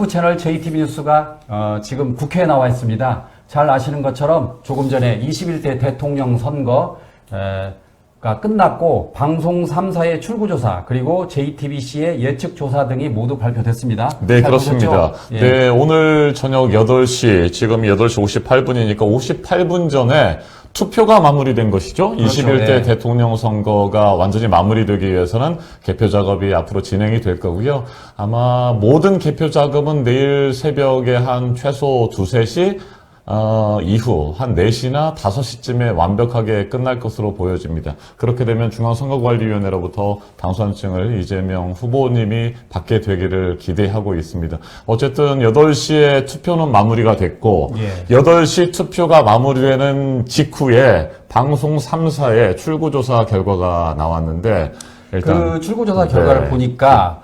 유튜브 채널 JTB 뉴스가 지금 국회에 나와 있습니다. 잘 아시는 것처럼 조금 전에 21대 대통령 선거가 끝났고 방송 3사의 출구조사 그리고 JTBC의 예측조사 등이 모두 발표됐습니다. 네, 그렇습니다. 예. 네, 오늘 저녁 8시, 지금 8시 58분이니까 58분 전에 투표가 마무리된 것이죠. 그렇죠. 21대 예. 대통령 선거가 완전히 마무리되기 위해서는 개표 작업이 앞으로 진행이 될 거고요. 아마 모든 개표 작업은 내일 새벽에 한 최소 2, 3시 이후 한 4시나 5시쯤에 완벽하게 끝날 것으로 보여집니다. 그렇게 되면 중앙선거관리위원회로부터 당선증을 이재명 후보님이 받게 되기를 기대하고 있습니다. 어쨌든 8시에 투표는 마무리가 됐고 예. 8시 투표가 마무리되는 직후에 방송 3사의 출구조사 결과가 나왔는데 일단 그 출구조사 결과를 네. 보니까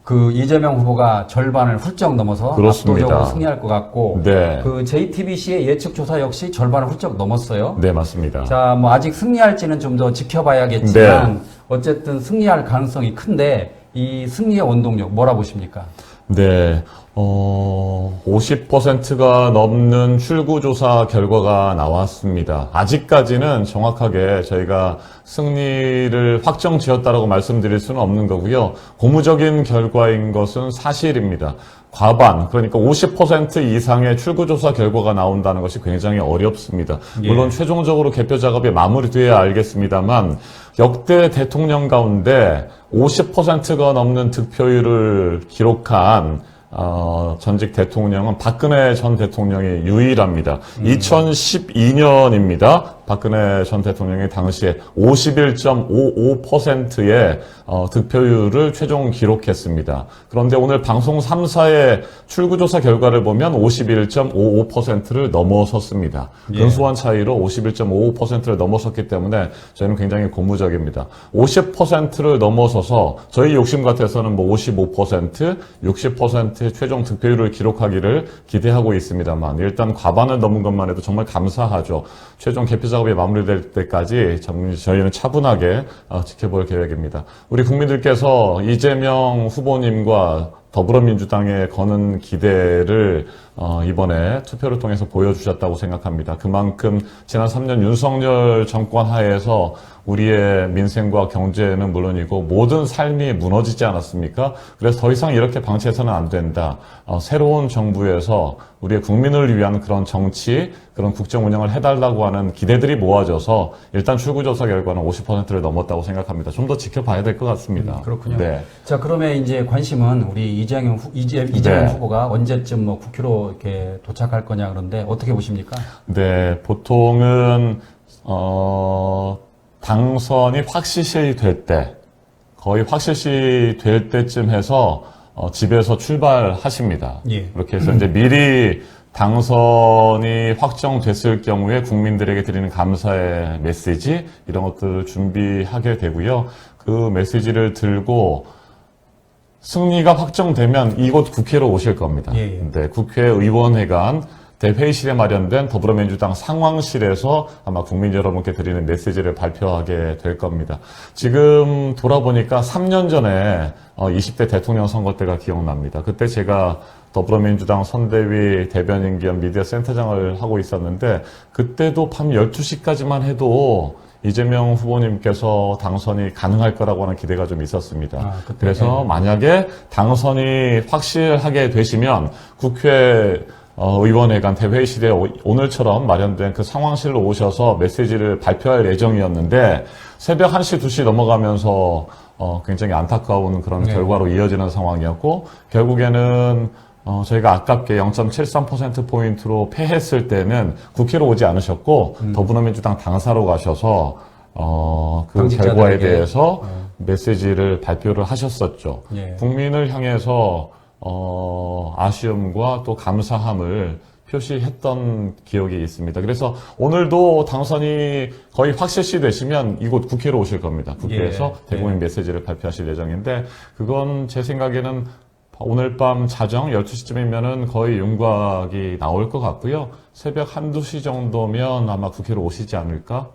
그 이재명 후보가 절반을 훌쩍 넘어서 그렇습니다. 압도적으로 승리할 것 같고 네. 그 JTBC의 예측조사 역시 절반을 훌쩍 넘었어요. 네, 맞습니다. 자, 뭐 아직 승리할지는 좀 더 지켜봐야겠지만 어쨌든 승리할 가능성이 큰데 이 승리의 원동력 뭐라 보십니까? 네, 50%가 넘는 출구조사 결과가 나왔습니다. 아직까지는 정확하게 저희가 승리를 확정 지었다라고 말씀드릴 수는 없는 거고요. 고무적인 결과인 것은 사실입니다. 과반, 그러니까 50% 이상의 출구조사 결과가 나온다는 것이 굉장히 어렵습니다. 물론 최종적으로 개표 작업이 마무리돼야 알겠습니다만 역대 대통령 가운데 50%가 넘는 득표율을 기록한 전직 대통령은 박근혜 전 대통령이 유일합니다. 2012년입니다. 박근혜 전 대통령이 당시에 51.55%의 득표율을 최종 기록했습니다. 그런데 오늘 방송 3사의 출구조사 결과를 보면 51.55%를 넘어섰습니다. 근소한 차이로 51.55%를 넘어섰기 때문에 저희는 굉장히 고무적입니다. 50%를 넘어서서 저희 욕심 같아서는 뭐 55%, 60%의 최종 득표율을 기록하기를 기대하고 있습니다만 일단 과반을 넘은 것만 해도 정말 감사하죠. 최종 개표 작업이 마무리될 때까지 저희는 차분하게 지켜볼 계획입니다. 우리 국민들께서 이재명 후보님과 더불어민주당에 거는 기대를 이번에 투표를 통해서 보여주셨다고 생각합니다. 그만큼 지난 3년 윤석열 정권 하에서 우리의 민생과 경제는 물론이고 모든 삶이 무너지지 않았습니까? 그래서 더 이상 이렇게 방치해서는 안 된다. 새로운 정부에서 우리의 국민을 위한 그런 정치, 그런 국정 운영을 해달라고 하는 기대들이 모아져서 일단 출구조사 결과는 50%를 넘었다고 생각합니다. 좀 더 지켜봐야 될 것 같습니다. 그렇군요. 네. 자, 그러면 이제 관심은 우리 이재명 네. 후보가 언제쯤 뭐 국회로 이렇게 도착할 거냐 그런데 어떻게 보십니까? 네, 보통은 당선이 확실시 될 때, 거의 확실시 될 때쯤 해서 집에서 출발하십니다. 예. 그렇게 해서 이제 미리 당선이 확정됐을 경우에 국민들에게 드리는 감사의 메시지 이런 것들을 준비하게 되고요. 그 메시지를 들고 승리가 확정되면 이곳 국회로 오실 겁니다. 예, 예. 네, 국회의원회관 대회의실에 마련된 더불어민주당 상황실에서 아마 국민 여러분께 드리는 메시지를 발표하게 될 겁니다. 지금 돌아보니까 3년 전에 20대 대통령 선거 때가 기억납니다. 그때 제가 더불어민주당 선대위 대변인 겸 미디어 센터장을 하고 있었는데 그때도 밤 12시까지만 해도 이재명 후보님께서 당선이 가능할 거라고 하는 기대가 좀 있었습니다. 그래서 만약에 당선이 확실하게 되시면 국회 의원회관 대회의실에 오늘처럼 마련된 그 상황실로 오셔서 메시지를 발표할 예정이었는데 새벽 1시, 2시 넘어가면서 굉장히 안타까운 그런 결과로 이어지는 상황이었고 결국에는 저희가 아깝게 0.73%포인트로 패했을 때는 국회로 오지 않으셨고 더불어민주당 당사로 가셔서 그 결과에 대해서 메시지를 발표를 하셨었죠. 예. 국민을 향해서 아쉬움과 또 감사함을 표시했던 기억이 있습니다. 그래서 오늘도 당선이 거의 확실시 되시면 이곳 국회로 오실 겁니다. 국회에서 대국민 메시지를 발표하실 예정인데 그건 제 생각에는 오늘 밤 자정 12시쯤이면은 거의 윤곽이 나올 것 같고요. 새벽 1, 2시 정도면 아마 국회로 오시지 않을까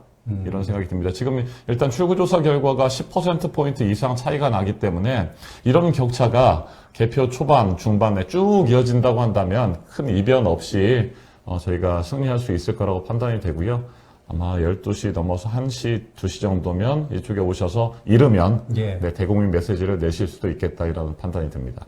이런 생각이 듭니다. 지금 일단 출구조사 결과가 10%포인트 이상 차이가 나기 때문에 이런 격차가 개표 초반, 중반에 쭉 이어진다고 한다면 큰 이변 없이 저희가 승리할 수 있을 거라고 판단이 되고요. 아마 12시 넘어서 1시, 2시 정도면 이쪽에 오셔서 이르면 예. 네, 대국민 메시지를 내실 수도 있겠다 이런 판단이 듭니다.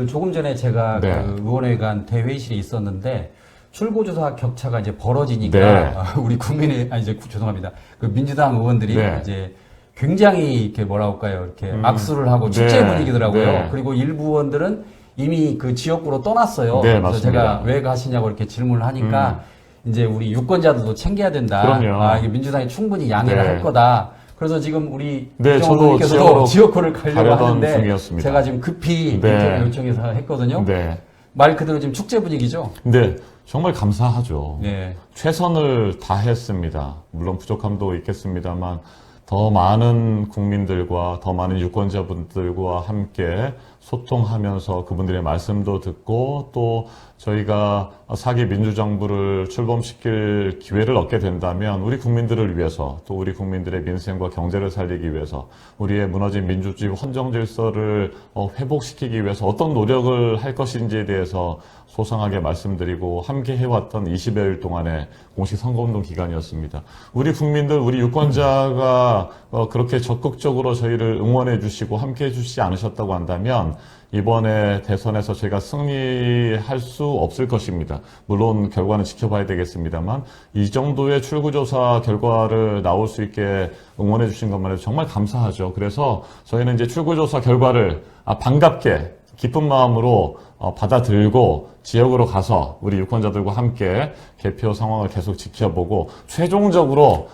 조금 전에 제가 네. 그 의원회관 대회의실에 있었는데 출구조사 격차가 이제 벌어지니까 네. 우리 죄송합니다. 그 민주당 의원들이 네. 이제 굉장히 이렇게 뭐라 할까요? 이렇게 악수를 하고 축제 네. 분위기더라고요. 네. 그리고 일부 의원들은 이미 그 지역구로 떠났어요. 네, 그래서 맞습니다. 제가 왜 가시냐고 이렇게 질문을 하니까 이제 우리 유권자들도 챙겨야 된다. 그럼요. 이게 민주당이 충분히 양해를 네. 할 거다. 그래서 지금 우리 네, 저도 의원님께서도 지역구를 가려고 가려던 하는데 중이었습니다. 제가 지금 급히 네. 인터뷰 요청해서 했거든요. 네. 말 그대로 지금 축제 분위기죠. 근데 정말 감사하죠. 네. 최선을 다했습니다. 물론 부족함도 있겠습니다만 더 많은 국민들과 더 많은 유권자분들과 함께 소통하면서 그분들의 말씀도 듣고 또 저희가 4기 민주정부를 출범시킬 기회를 얻게 된다면 우리 국민들을 위해서 또 우리 국민들의 민생과 경제를 살리기 위해서 우리의 무너진 민주주의 헌정 질서를 회복시키기 위해서 어떤 노력을 할 것인지에 대해서 소상하게 말씀드리고 함께 해왔던 20여일 동안의 공식 선거운동 기간이었습니다. 우리 국민들, 우리 유권자가 그렇게 적극적으로 저희를 응원해 주시고 함께 해 주시지 않으셨다고 한다면 이번에 대선에서 제가 승리할 수 없을 것입니다. 물론 결과는 지켜봐야 되겠습니다만 이 정도의 출구조사 결과를 나올 수 있게 응원해 주신 것만 해도 정말 감사하죠. 그래서 저희는 이제 출구조사 결과를 반갑게 기쁜 마음으로 받아들고 지역으로 가서 우리 유권자들과 함께 개표 상황을 계속 지켜보고 최종적으로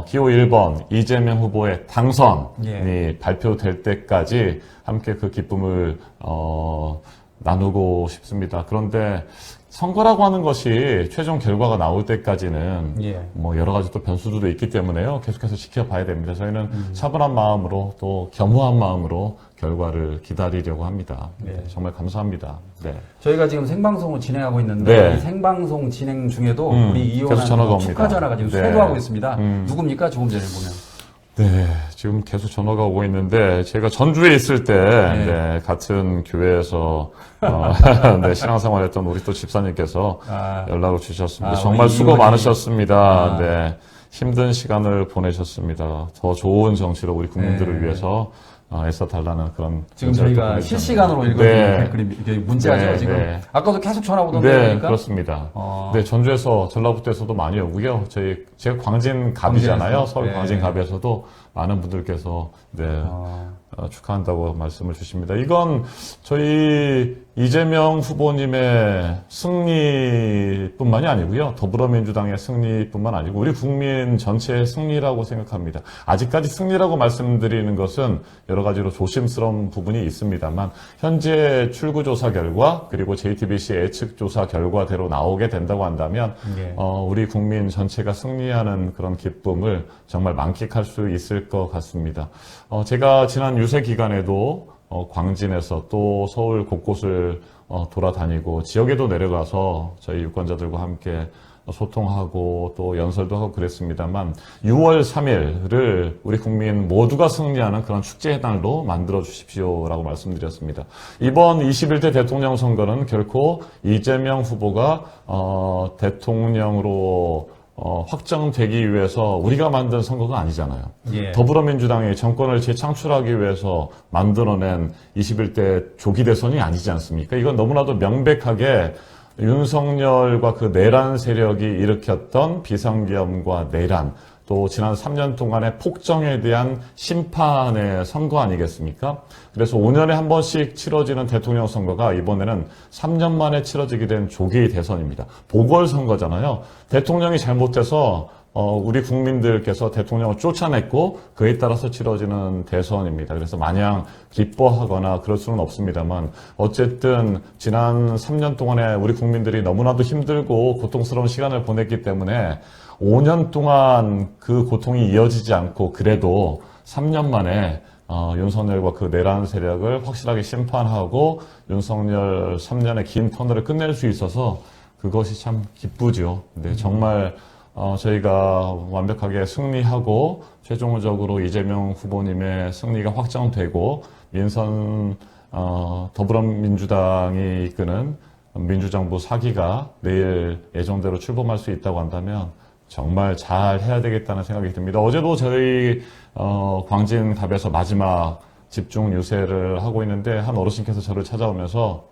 기호 1번 이재명 후보의 당선이 발표될 때까지 함께 그 기쁨을 나누고 싶습니다. 그런데 선거라고 하는 것이 최종 결과가 나올 때까지는 뭐 여러 가지 또 변수들도 있기 때문에요. 계속해서 지켜봐야 됩니다. 저희는 차분한 마음으로 또 겸허한 마음으로 결과를 기다리려고 합니다. 네, 정말 감사합니다. 네. 저희가 지금 생방송을 진행하고 있는데 네. 이 생방송 진행 중에도 우리 이 계속 전화가 의원한테 축하 옵니다. 전화가 지금 네. 쇄도하고 있습니다. 누굽니까? 조금 전에 보면. 네, 지금 계속 전화가 오고 있는데 제가 전주에 있을 때 네, 같은 교회에서 네, 신앙생활했던 우리 또 집사님께서 연락을 주셨습니다. 정말 수고 많으셨습니다. 네, 힘든 시간을 보내셨습니다. 더 좋은 정치로 우리 국민들을 위해서 애써 달라는 그런 지금 저희가 실시간으로 읽어드리는 댓글이 이게 문자죠 지금. 아까도 계속 전화 오던데. 네, 그러니까? 그렇습니다. 네, 전주에서 전라북도에서도 많이 오고요. 제가 광진갑이잖아요. 서울 광진갑에서도 많은 분들께서 축하한다고 말씀을 주십니다. 이건 저희 이재명 후보님의 승리뿐만이 아니고요. 더불어민주당의 승리뿐만 아니고 우리 국민 전체의 승리라고 생각합니다. 아직까지 승리라고 말씀드리는 것은 여러 가지로 조심스러운 부분이 있습니다만 현재 출구조사 결과 그리고 JTBC 예측조사 결과대로 나오게 된다고 한다면 우리 국민 전체가 승리하는 그런 기쁨을 정말 만끽할 수 있을 것 같습니다. 제가 지난 유세 기간에도 광진에서 또 서울 곳곳을 돌아다니고 지역에도 내려가서 저희 유권자들과 함께 소통하고 또 연설도 하고 그랬습니다만 6월 3일을 우리 국민 모두가 승리하는 그런 축제의 날로 만들어 주십시오라고 말씀드렸습니다. 이번 21대 대통령 선거는 결코 이재명 후보가 대통령으로 확정되기 위해서 우리가 만든 선거가 아니잖아요. 더불어민주당이 정권을 재창출하기 위해서 만들어낸 21대 조기 대선이 아니지 않습니까? 이건 너무나도 명백하게 윤석열과 그 내란 세력이 일으켰던 비상계엄과 내란, 또 지난 3년 동안의 폭정에 대한 심판의 선거 아니겠습니까? 그래서 5년에 한 번씩 치러지는 대통령 선거가 이번에는 3년 만에 치러지게 된 조기 대선입니다. 보궐선거잖아요. 대통령이 잘못해서 우리 국민들께서 대통령을 쫓아냈고 그에 따라서 치러지는 대선입니다. 그래서 마냥 기뻐하거나 그럴 수는 없습니다만 어쨌든 지난 3년 동안에 우리 국민들이 너무나도 힘들고 고통스러운 시간을 보냈기 때문에 5년 동안 그 고통이 이어지지 않고 그래도 3년 만에 윤석열과 그 내란 세력을 확실하게 심판하고 윤석열 3년의 긴 터널을 끝낼 수 있어서 그것이 참 기쁘죠. 근데 정말 저희가 완벽하게 승리하고 최종적으로 이재명 후보님의 승리가 확정되고 민선 더불어민주당이 이끄는 민주정부 4기가 내일 예정대로 출범할 수 있다고 한다면 정말 잘 해야 되겠다는 생각이 듭니다. 어제도 저희 광진갑에서 마지막 집중 유세를 하고 있는데 한 어르신께서 저를 찾아오면서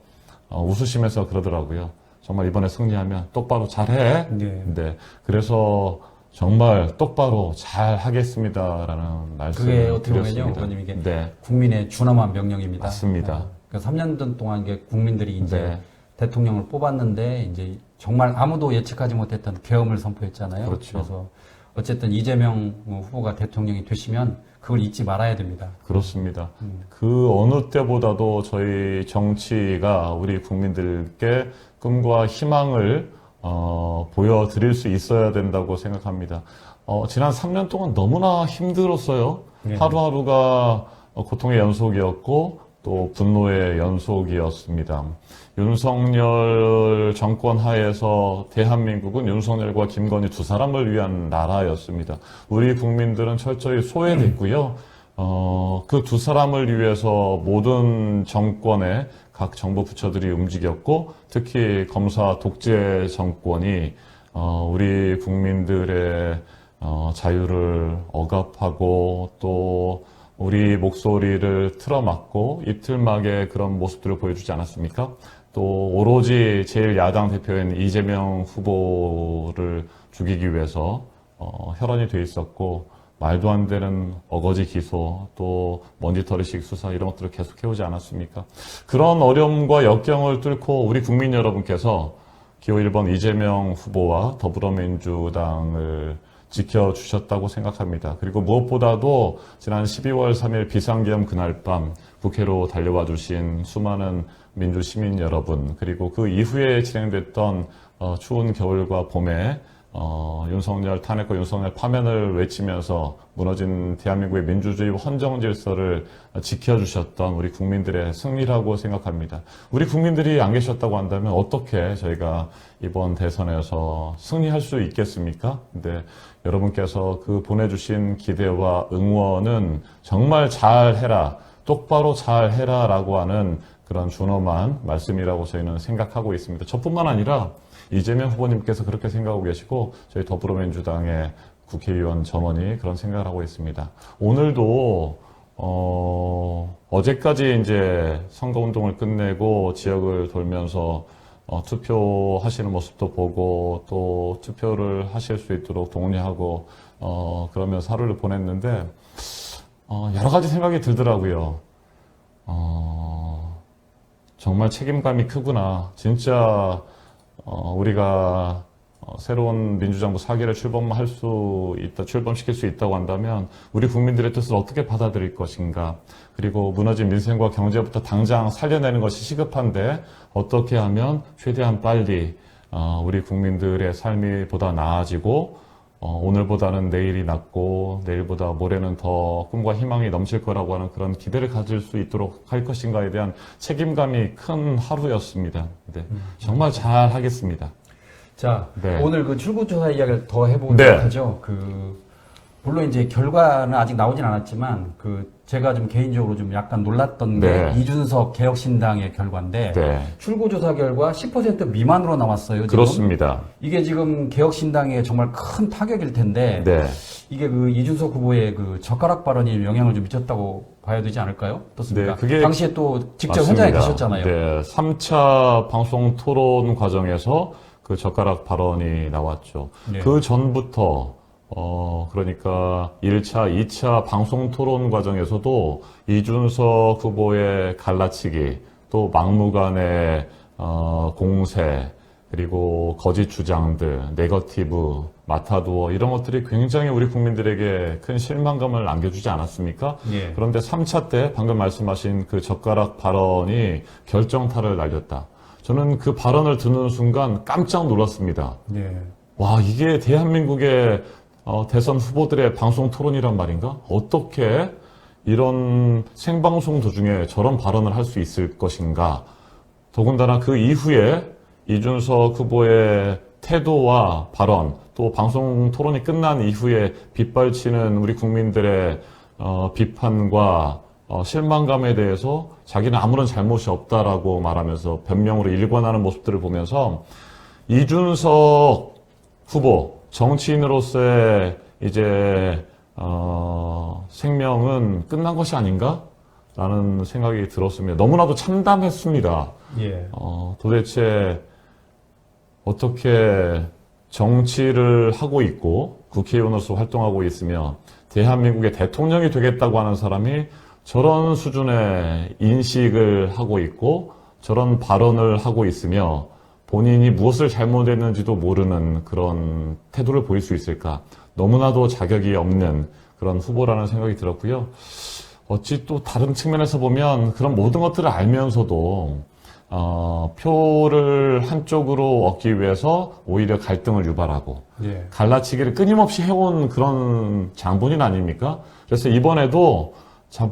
웃으시면서 그러더라고요. 정말 이번에 승리하면 똑바로 잘해. 네. 그래서 정말 똑바로 잘 하겠습니다라는 말씀을 그게 어떻게 보면요, 드렸습니다. 의원님 이게 네, 국민의 준엄한 명령입니다. 맞습니다. 그러니까 3년 동안 이게 국민들이 이제 네. 대통령을 뽑았는데 이제 정말 아무도 예측하지 못했던 계엄을 선포했잖아요. 그렇죠. 그래서 어쨌든 이재명 후보가 대통령이 되시면 그걸 잊지 말아야 됩니다. 그렇습니다. 그 어느 때보다도 저희 정치가 우리 국민들께 꿈과 희망을 보여드릴 수 있어야 된다고 생각합니다. 지난 3년 동안 너무나 힘들었어요. 네. 하루하루가 고통의 연속이었고 또 분노의 연속이었습니다. 윤석열 정권 하에서 대한민국은 윤석열과 김건희 두 사람을 위한 나라였습니다. 우리 국민들은 철저히 소외됐고요. 그 두 사람을 위해서 모든 정권의 각 정부 부처들이 움직였고 특히 검사 독재 정권이 우리 국민들의 자유를 억압하고 또 우리 목소리를 틀어막고 입틀막의 그런 모습들을 보여주지 않았습니까? 또 오로지 제1야당 대표인 이재명 후보를 죽이기 위해서 혈안이 돼 있었고 말도 안 되는 어거지 기소 또 먼지털이식 수사 이런 것들을 계속해오지 않았습니까? 그런 어려움과 역경을 뚫고 우리 국민 여러분께서 기호 1번 이재명 후보와 더불어민주당을 지켜주셨다고 생각합니다. 그리고 무엇보다도 지난 12월 3일 비상계엄 그날 밤 국회로 달려와 주신 수많은 민주시민 여러분 그리고 그 이후에 진행됐던 추운 겨울과 봄에 윤석열 탄핵과 윤석열 파면을 외치면서 무너진 대한민국의 민주주의 헌정 질서를 지켜주셨던 우리 국민들의 승리라고 생각합니다. 우리 국민들이 안 계셨다고 한다면 어떻게 저희가 이번 대선에서 승리할 수 있겠습니까? 근데 여러분께서 그 보내주신 기대와 응원은 정말 잘해라, 똑바로 잘해라 라고 하는 그런 준엄한 말씀이라고 저희는 생각하고 있습니다. 저뿐만 아니라 이재명 후보님께서 그렇게 생각하고 계시고 저희 더불어민주당의 국회의원 전원이 그런 생각을 하고 있습니다. 오늘도 어제까지 이제 선거운동을 끝내고 지역을 돌면서 투표하시는 모습도 보고 또 투표를 하실 수 있도록 독려하고 그러면서 하루를 보냈는데 여러 가지 생각이 들더라고요. 정말 책임감이 크구나. 진짜 우리가 새로운 민주정부 4기를 출범시킬 수 있다고 한다면 우리 국민들의 뜻을 어떻게 받아들일 것인가. 그리고 무너진 민생과 경제부터 당장 살려내는 것이 시급한데 어떻게 하면 최대한 빨리 우리 국민들의 삶이 보다 나아지고 오늘보다는 내일이 낫고 내일보다 모레는 더 꿈과 희망이 넘칠 거라고 하는 그런 기대를 가질 수 있도록 할 것인가에 대한 책임감이 큰 하루였습니다. 네, 정말 잘 하겠습니다. 자, 네. 오늘 그 출구조사 이야기를 더 해보도록 네. 하죠. 물론 이제 결과는 아직 나오진 않았지만, 제가 좀 개인적으로 좀 약간 놀랐던 네. 게 이준석 개혁신당의 결과인데, 네, 출구조사 결과 10% 미만으로 나왔어요. 지금. 그렇습니다. 이게 지금 개혁신당에 정말 큰 타격일 텐데, 네. 이게 이준석 후보의 젓가락 발언이 영향을 좀 미쳤다고 봐야 되지 않을까요? 어떻습니까? 네, 그게 당시에 또 직접 맞습니다. 현장에 계셨잖아요. 네, 3차 방송 토론 과정에서 그 젓가락 발언이 나왔죠. 네. 그 전부터 그러니까 1차, 2차 방송 토론 과정에서도 이준석 후보의 갈라치기, 또 막무가내 공세, 그리고 거짓 주장들, 네거티브, 마타도어 이런 것들이 굉장히 우리 국민들에게 큰 실망감을 안겨주지 않았습니까? 예. 그런데 3차 때 방금 말씀하신 그 젓가락 발언이 결정타를 날렸다. 저는 그 발언을 듣는 순간 깜짝 놀랐습니다. 네. 와, 이게 대한민국의 대선 후보들의 방송 토론이란 말인가? 어떻게 이런 생방송 도중에 저런 발언을 할 수 있을 것인가? 더군다나 그 이후에 이준석 후보의 태도와 발언, 또 방송 토론이 끝난 이후에 빗발치는 우리 국민들의 비판과 실망감에 대해서 자기는 아무런 잘못이 없다라고 말하면서 변명으로 일관하는 모습들을 보면서 이준석 후보 정치인으로서의 이제 생명은 끝난 것이 아닌가라는 생각이 들었습니다. 너무나도 참담했습니다. 예. 도대체 어떻게 정치를 하고 있고 국회의원으로서 활동하고 있으며 대한민국의 대통령이 되겠다고 하는 사람이 저런 수준의 인식을 하고 있고 저런 발언을 하고 있으며 본인이 무엇을 잘못했는지도 모르는 그런 태도를 보일 수 있을까? 너무나도 자격이 없는 그런 후보라는 생각이 들었고요. 어찌 또 다른 측면에서 보면 그런 모든 것들을 알면서도 표를 한쪽으로 얻기 위해서 오히려 갈등을 유발하고 예. 갈라치기를 끊임없이 해온 그런 장본인 아닙니까? 그래서 이번에도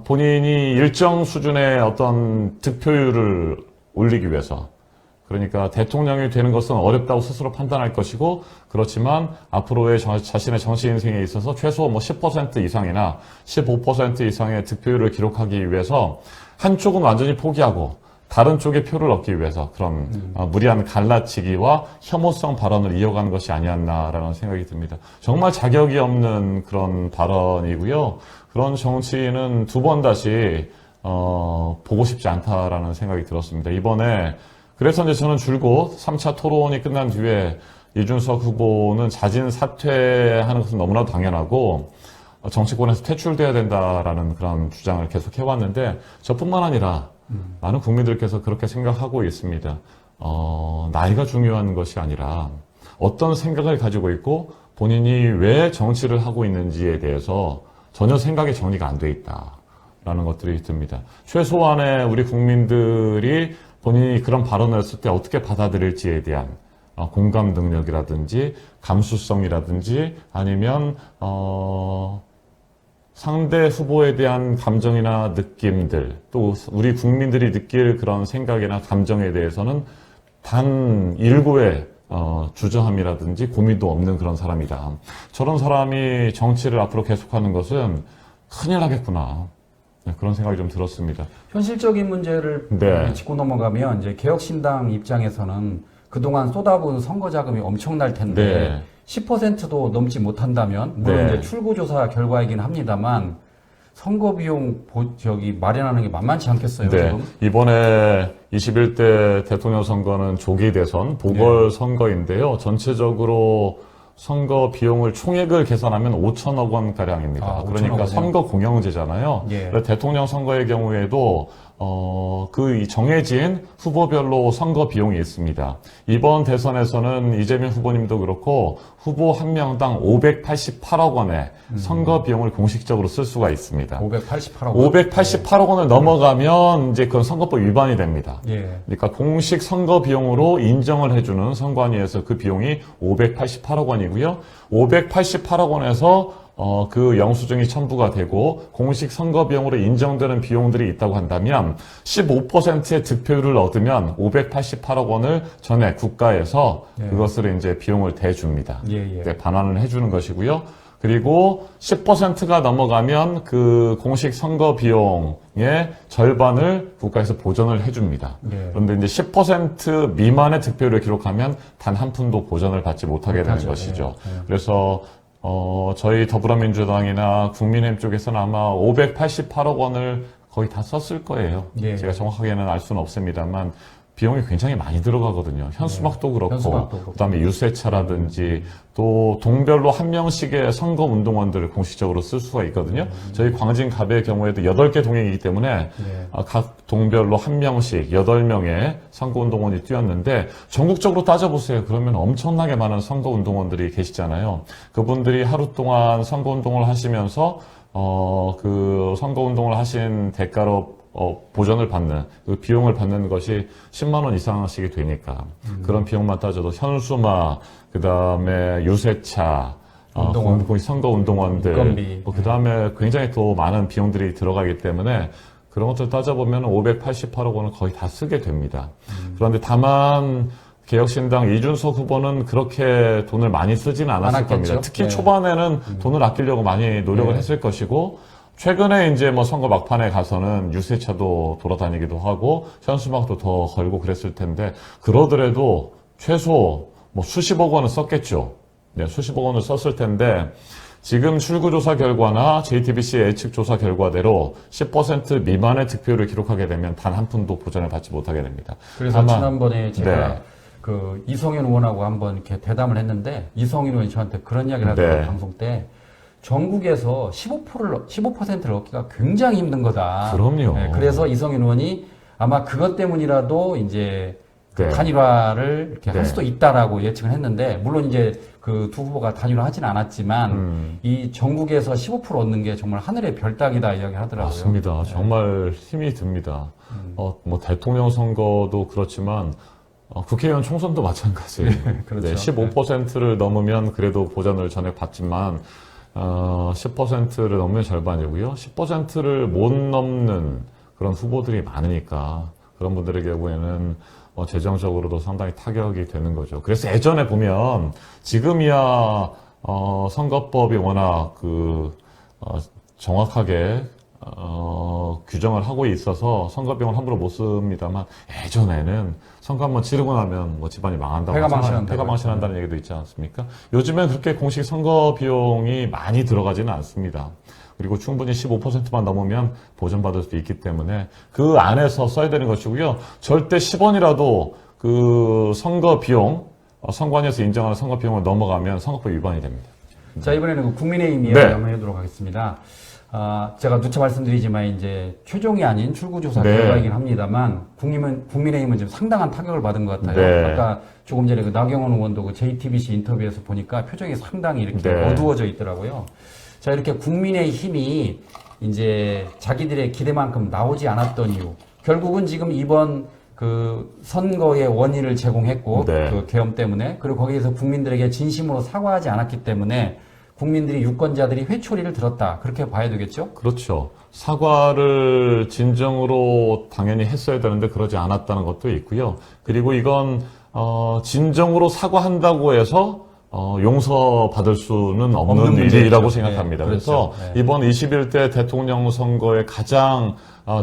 본인이 일정 수준의 어떤 득표율을 올리기 위해서 그러니까 대통령이 되는 것은 어렵다고 스스로 판단할 것이고 그렇지만 앞으로의 자신의 정치 인생에 있어서 최소 10% 이상이나 15% 이상의 득표율을 기록하기 위해서 한쪽은 완전히 포기하고 다른 쪽의 표를 얻기 위해서 그런 무리한 갈라치기와 혐오성 발언을 이어가는 것이 아니었나라는 생각이 듭니다. 정말 자격이 없는 그런 발언이고요. 그런 정치인은 두 번 다시 보고 싶지 않다라는 생각이 들었습니다. 이번에 그래서 이제 저는 줄곧 3차 토론이 끝난 뒤에 이준석 후보는 자진 사퇴하는 것은 너무나도 당연하고 정치권에서 퇴출돼야 된다라는 그런 주장을 계속 해왔는데 저뿐만 아니라 많은 국민들께서 그렇게 생각하고 있습니다. 나이가 중요한 것이 아니라 어떤 생각을 가지고 있고 본인이 왜 정치를 하고 있는지에 대해서 전혀 생각이 정리가 안 돼 있다라는 것들이 듭니다. 최소한의 우리 국민들이 본인이 그런 발언을 했을 때 어떻게 받아들일지에 대한 공감 능력이라든지 감수성이라든지 아니면 상대 후보에 대한 감정이나 느낌들 또 우리 국민들이 느낄 그런 생각이나 감정에 대해서는 단 일고의 주저함이라든지 고민도 없는 그런 사람이다. 저런 사람이 정치를 앞으로 계속하는 것은 큰일 나겠구나. 네, 그런 생각이 좀 들었습니다. 현실적인 문제를 네. 짚고 넘어가면 이제 개혁신당 입장에서는 그동안 쏟아부은 선거 자금이 엄청날 텐데 네. 10%도 넘지 못한다면 물론 네. 이제 출구조사 결과이긴 합니다만 선거 비용 마련하는 게 만만치 않겠어요. 네. 지금? 이번에 21대 대통령 선거는 조기 대선, 보궐선거인데요. 전체적으로 선거 비용을 총액을 계산하면 5천억 원 가량입니다. 5천억 그러니까 원이요? 선거 공영제잖아요. 예. 대통령 선거의 경우에도 그 정해진 후보별로 선거 비용이 있습니다. 이번 대선에서는 이재명 후보님도 그렇고 후보 한 명당 588억 원의 선거 비용을 공식적으로 쓸 수가 있습니다. 588억 원. 588억 원을 넘어가면 이제 그건 선거법 위반이 됩니다. 예. 그러니까 공식 선거 비용으로 인정을 해주는 선관위에서 그 비용이 588억 원이고요. 588억 원에서 그 영수증이 첨부가 되고 공식 선거 비용으로 인정되는 비용들이 있다고 한다면 15%의 득표율을 얻으면 588억 원을 전액 국가에서 예. 그것을 이제 비용을 대줍니다. 예. 네, 반환을 해주는 것이고요. 그리고 10%가 넘어가면 그 공식 선거 비용의 절반을 국가에서 보전을 해줍니다. 예. 그런데 이제 10% 미만의 득표율을 기록하면 단 한 푼도 보전을 받지 못하게 되는 못하죠. 것이죠. 예. 그래서 저희 더불어민주당이나 국민의힘 쪽에서는 아마 588억 원을 거의 다 썼을 거예요. 예. 제가 정확하게는 알 수는 없습니다만 비용이 굉장히 많이 들어가거든요. 현수막도 그렇고, 현수막도 그렇고. 그다음에 유세차라든지 또 동별로 한 명씩의 선거 운동원들을 공식적으로 쓸 수가 있거든요. 저희 광진갑의 경우에도 8개 동행이기 때문에 예. 각 동별로 한 명씩 8명의 선거 운동원이 뛰었는데 전국적으로 따져보세요. 그러면 엄청나게 많은 선거 운동원들이 계시잖아요. 그분들이 하루 동안 선거 운동을 하시면서 그 선거 운동을 하신 대가로 보전을 받는, 그 비용을 받는 것이 10만 원 이상씩이 되니까, 그런 비용만 따져도 현수막, 그 다음에 유세차, 운동원. 선거 운동원들, 인건비. 그 다음에 굉장히 또 많은 비용들이 들어가기 때문에 그런 것들 따져보면 588억 원을 거의 다 쓰게 됩니다. 그런데 다만, 개혁신당 이준석 후보는 그렇게 돈을 많이 쓰지는 않았을 않았겠죠. 겁니다. 특히 네. 초반에는 돈을 아끼려고 많이 노력을 네. 했을 것이고, 최근에 이제 뭐 선거 막판에 가서는 유세차도 돌아다니기도 하고, 현수막도 더 걸고 그랬을 텐데, 그러더라도 최소 뭐 수십억 원은 썼겠죠. 네, 수십억 원을 썼을 텐데, 지금 출구조사 결과나 JTBC 예측 조사 결과대로 10% 미만의 득표율을 기록하게 되면 단 한 푼도 보전을 받지 못하게 됩니다. 그래서 다만, 지난번에 제가 네. 그 이성윤 의원하고 한번 이렇게 대담을 했는데 이성윤 의원이 저한테 그런 이야기를 하더라고요. 네. 방송 때. 전국에서 15%를 얻기가 굉장히 힘든 거다. 그럼요. 네, 그래서 이성윤 의원이 아마 그것 때문이라도 이제 그 네. 단일화를 이렇게 네. 할 수도 있다라고 예측을 했는데, 물론 이제 그 두 후보가 단일화 하진 않았지만, 이 전국에서 15% 얻는 게 정말 하늘의 별 따기다 이야기 하더라고요. 맞습니다. 정말 힘이 듭니다. 뭐 대통령 선거도 그렇지만 국회의원 총선도 마찬가지예요. 그렇죠. 네, 15%를 넘으면 그래도 보전을 전액 받지만 10%를 넘으면 절반이고요. 10%를 못 넘는 그런 후보들이 많으니까 그런 분들의 경우에는 재정적으로도 상당히 타격이 되는 거죠. 그래서 예전에 보면 지금이야 선거법이 워낙 정확하게 규정을 하고 있어서 선거비용을 함부로 못 씁니다만, 예전에는 선거 한번 치르고 나면 뭐 집안이 망한다고 폐가망신한다는 얘기도 있지 않습니까? 요즘엔 그렇게 공식 선거 비용이 많이 들어가지는 않습니다. 그리고 충분히 15%만 넘으면 보전받을 수 있기 때문에 그 안에서 써야 되는 것이고요. 절대 10원이라도 그 선거 비용, 선관위에서 인정하는 선거 비용을 넘어가면 선거법 위반이 됩니다. 자, 이번에는 그 국민의힘 이야기 네. 한번 해보도록 하겠습니다. 제가 누차 말씀드리지만 이제 최종이 아닌 출구조사 네. 결과이긴 합니다만, 국민의힘은 지금 상당한 타격을 받은 것 같아요. 네. 아까 조금 전에 그 나경원 의원도 그 JTBC 인터뷰에서 보니까 표정이 상당히 이렇게 네. 어두워져 있더라고요. 자, 이렇게 국민의힘이 이제 자기들의 기대만큼 나오지 않았던 이유, 결국은 지금 이번 그 선거의 원인을 제공했고, 네. 그 계엄 때문에, 그리고 거기에서 국민들에게 진심으로 사과하지 않았기 때문에 국민들이 유권자들이 회초리를 들었다, 그렇게 봐야 되겠죠? 그렇죠. 사과를 진정으로 당연히 했어야 되는데 그러지 않았다는 것도 있고요. 그리고 이건 진정으로 사과한다고 해서 용서받을 수는 없는 없는 일이라고 문제죠. 생각합니다. 네, 그래서 그렇죠. 네. 이번 21대 대통령 선거의 가장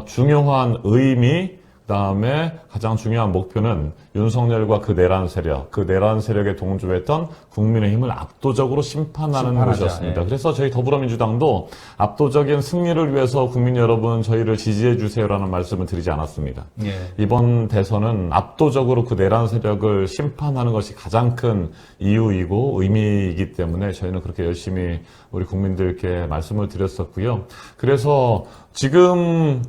중요한 의미, 그다음에 가장 중요한 목표는 윤석열과 그 내란 세력에 동조했던 국민의힘을 압도적으로 심판하는 심판하자, 것이었습니다. 예. 그래서 저희 더불어민주당도 압도적인 승리를 위해서 국민 여러분 저희를 지지해 주세요라는 말씀을 드리지 않았습니다. 예. 이번 대선은 압도적으로 그 내란 세력을 심판하는 것이 가장 큰 이유이고 의미이기 때문에 저희는 그렇게 열심히 우리 국민들께 말씀을 드렸었고요. 그래서 지금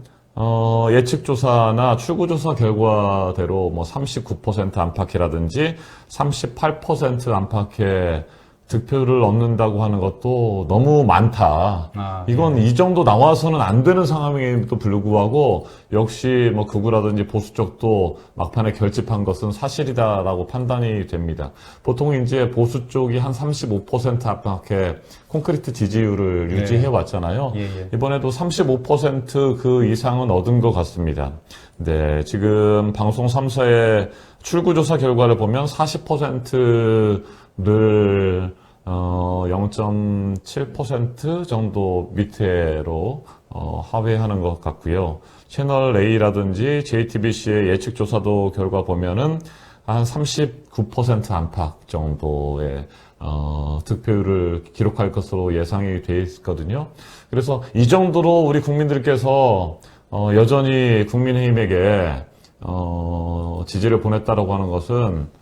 예측조사나 출구조사 결과대로 뭐 39% 안팎이라든지 38% 안팎의 득표를 얻는다고 하는 것도 너무 많다. 이건 이 정도 나와서는 안 되는 상황임에도 불구하고 역시 뭐 극우라든지 보수 쪽도 막판에 결집한 것은 사실이다라고 판단이 됩니다. 보통 이제 보수 쪽이 한 35% 안팎의 콘크리트 지지율을 유지해 왔잖아요. 이번에도 35% 이상은 얻은 것 같습니다. 네, 지금 방송 3사의 출구조사 결과를 보면 40%를 0.7% 정도 밑으로 하회하는 것 같고요. 채널 A라든지 JTBC의 예측 조사도 결과 보면은 한 39% 안팎 정도의 득표율을 기록할 것으로 예상이 돼 있거든요. 그래서 이 정도로 우리 국민들께서 여전히 국민의힘에게 지지를 보냈다라고 하는 것은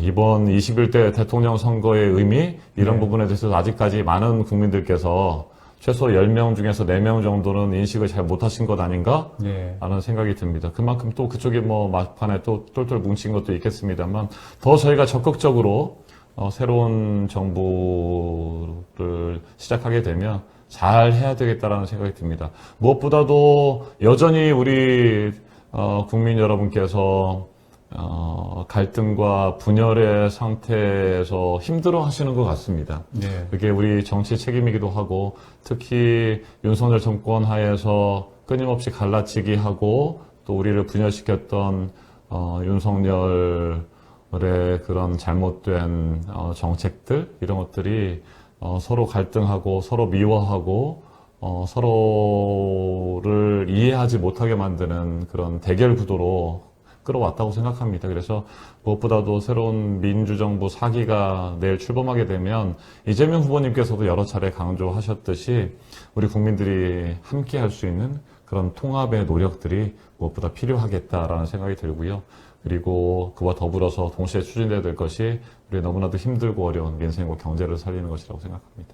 이번 21대 대통령 선거의 의미, 이런 부분에 대해서 아직까지 많은 국민들께서 최소 10명 중에서 4명 정도는 인식을 잘 못하신 것 아닌가? 라는 생각이 듭니다. 그만큼 또 그쪽이 뭐 막판에 또 똘똘 뭉친 것도 있겠습니다만, 더 저희가 적극적으로 새로운 정부를 시작하게 되면 잘 해야 되겠다라는 생각이 듭니다. 무엇보다도 여전히 우리 국민 여러분께서 갈등과 분열의 상태에서 힘들어 하시는 것 같습니다. 그게 우리 정치 책임이기도 하고, 특히 윤석열 정권 하에서 끊임없이 갈라치기 하고 또 우리를 분열시켰던 윤석열의 그런 잘못된 정책들 이런 것들이 서로 갈등하고 서로 미워하고 서로를 이해하지 못하게 만드는 그런 대결 구도로 끌어왔다고 생각합니다. 그래서 무엇보다도 새로운 민주정부 4기가 내일 출범하게 되면 이재명 후보님께서도 여러 차례 강조하셨듯이 우리 국민들이 함께 할 수 있는 그런 통합의 노력들이 무엇보다 필요하겠다라는 생각이 들고요. 그리고 그와 더불어서 동시에 추진돼야 될 것이 우리 너무나도 힘들고 어려운 민생과 경제를 살리는 것이라고 생각합니다.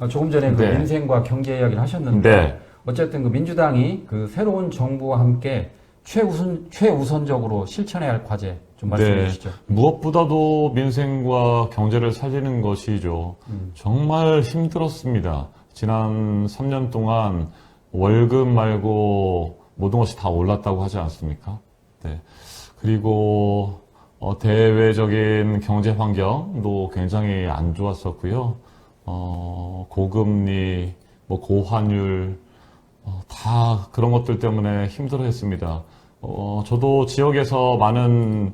조금 전에 그 네. 민생과 경제 이야기를 하셨는데 네. 어쨌든 그 민주당이 그 새로운 정부와 함께 최우선적으로 실천해야 할 과제 좀 말씀해 주시죠. 무엇보다도 민생과 경제를 살리는 것이죠. 정말 힘들었습니다. 지난 3년 동안 월급 말고 모든 것이 다 올랐다고 하지 않습니까? 네. 그리고 대외적인 경제 환경도 굉장히 안 좋았었고요. 고금리, 고환율, 다 그런 것들 때문에 힘들어했습니다. 저도 지역에서 많은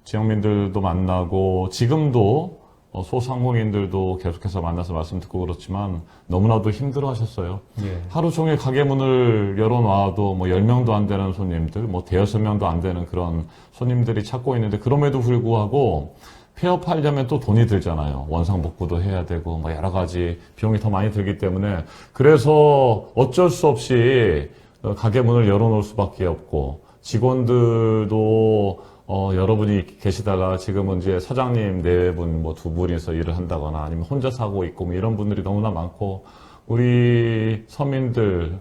지역민들도 만나고 지금도 소상공인들도 계속해서 만나서 말씀 듣고 그렇지만 너무나도 힘들어 하셨어요. 예. 하루 종일 가게 문을 열어놔도 10명도 안 되는 손님들, 대여섯 명도 안 되는 그런 손님들이 찾고 있는데 그럼에도 불구하고 폐업하려면 또 돈이 들잖아요. 원상복구도 해야 되고 여러 가지 비용이 더 많이 들기 때문에 그래서 어쩔 수 없이 가게 문을 열어놓을 수밖에 없고 직원들도 여러분이 계시다가 지금은 이제 사장님 4분, 2분이서 일을 한다거나 아니면 혼자서 하고 있고 이런 분들이 너무나 많고 우리 서민들,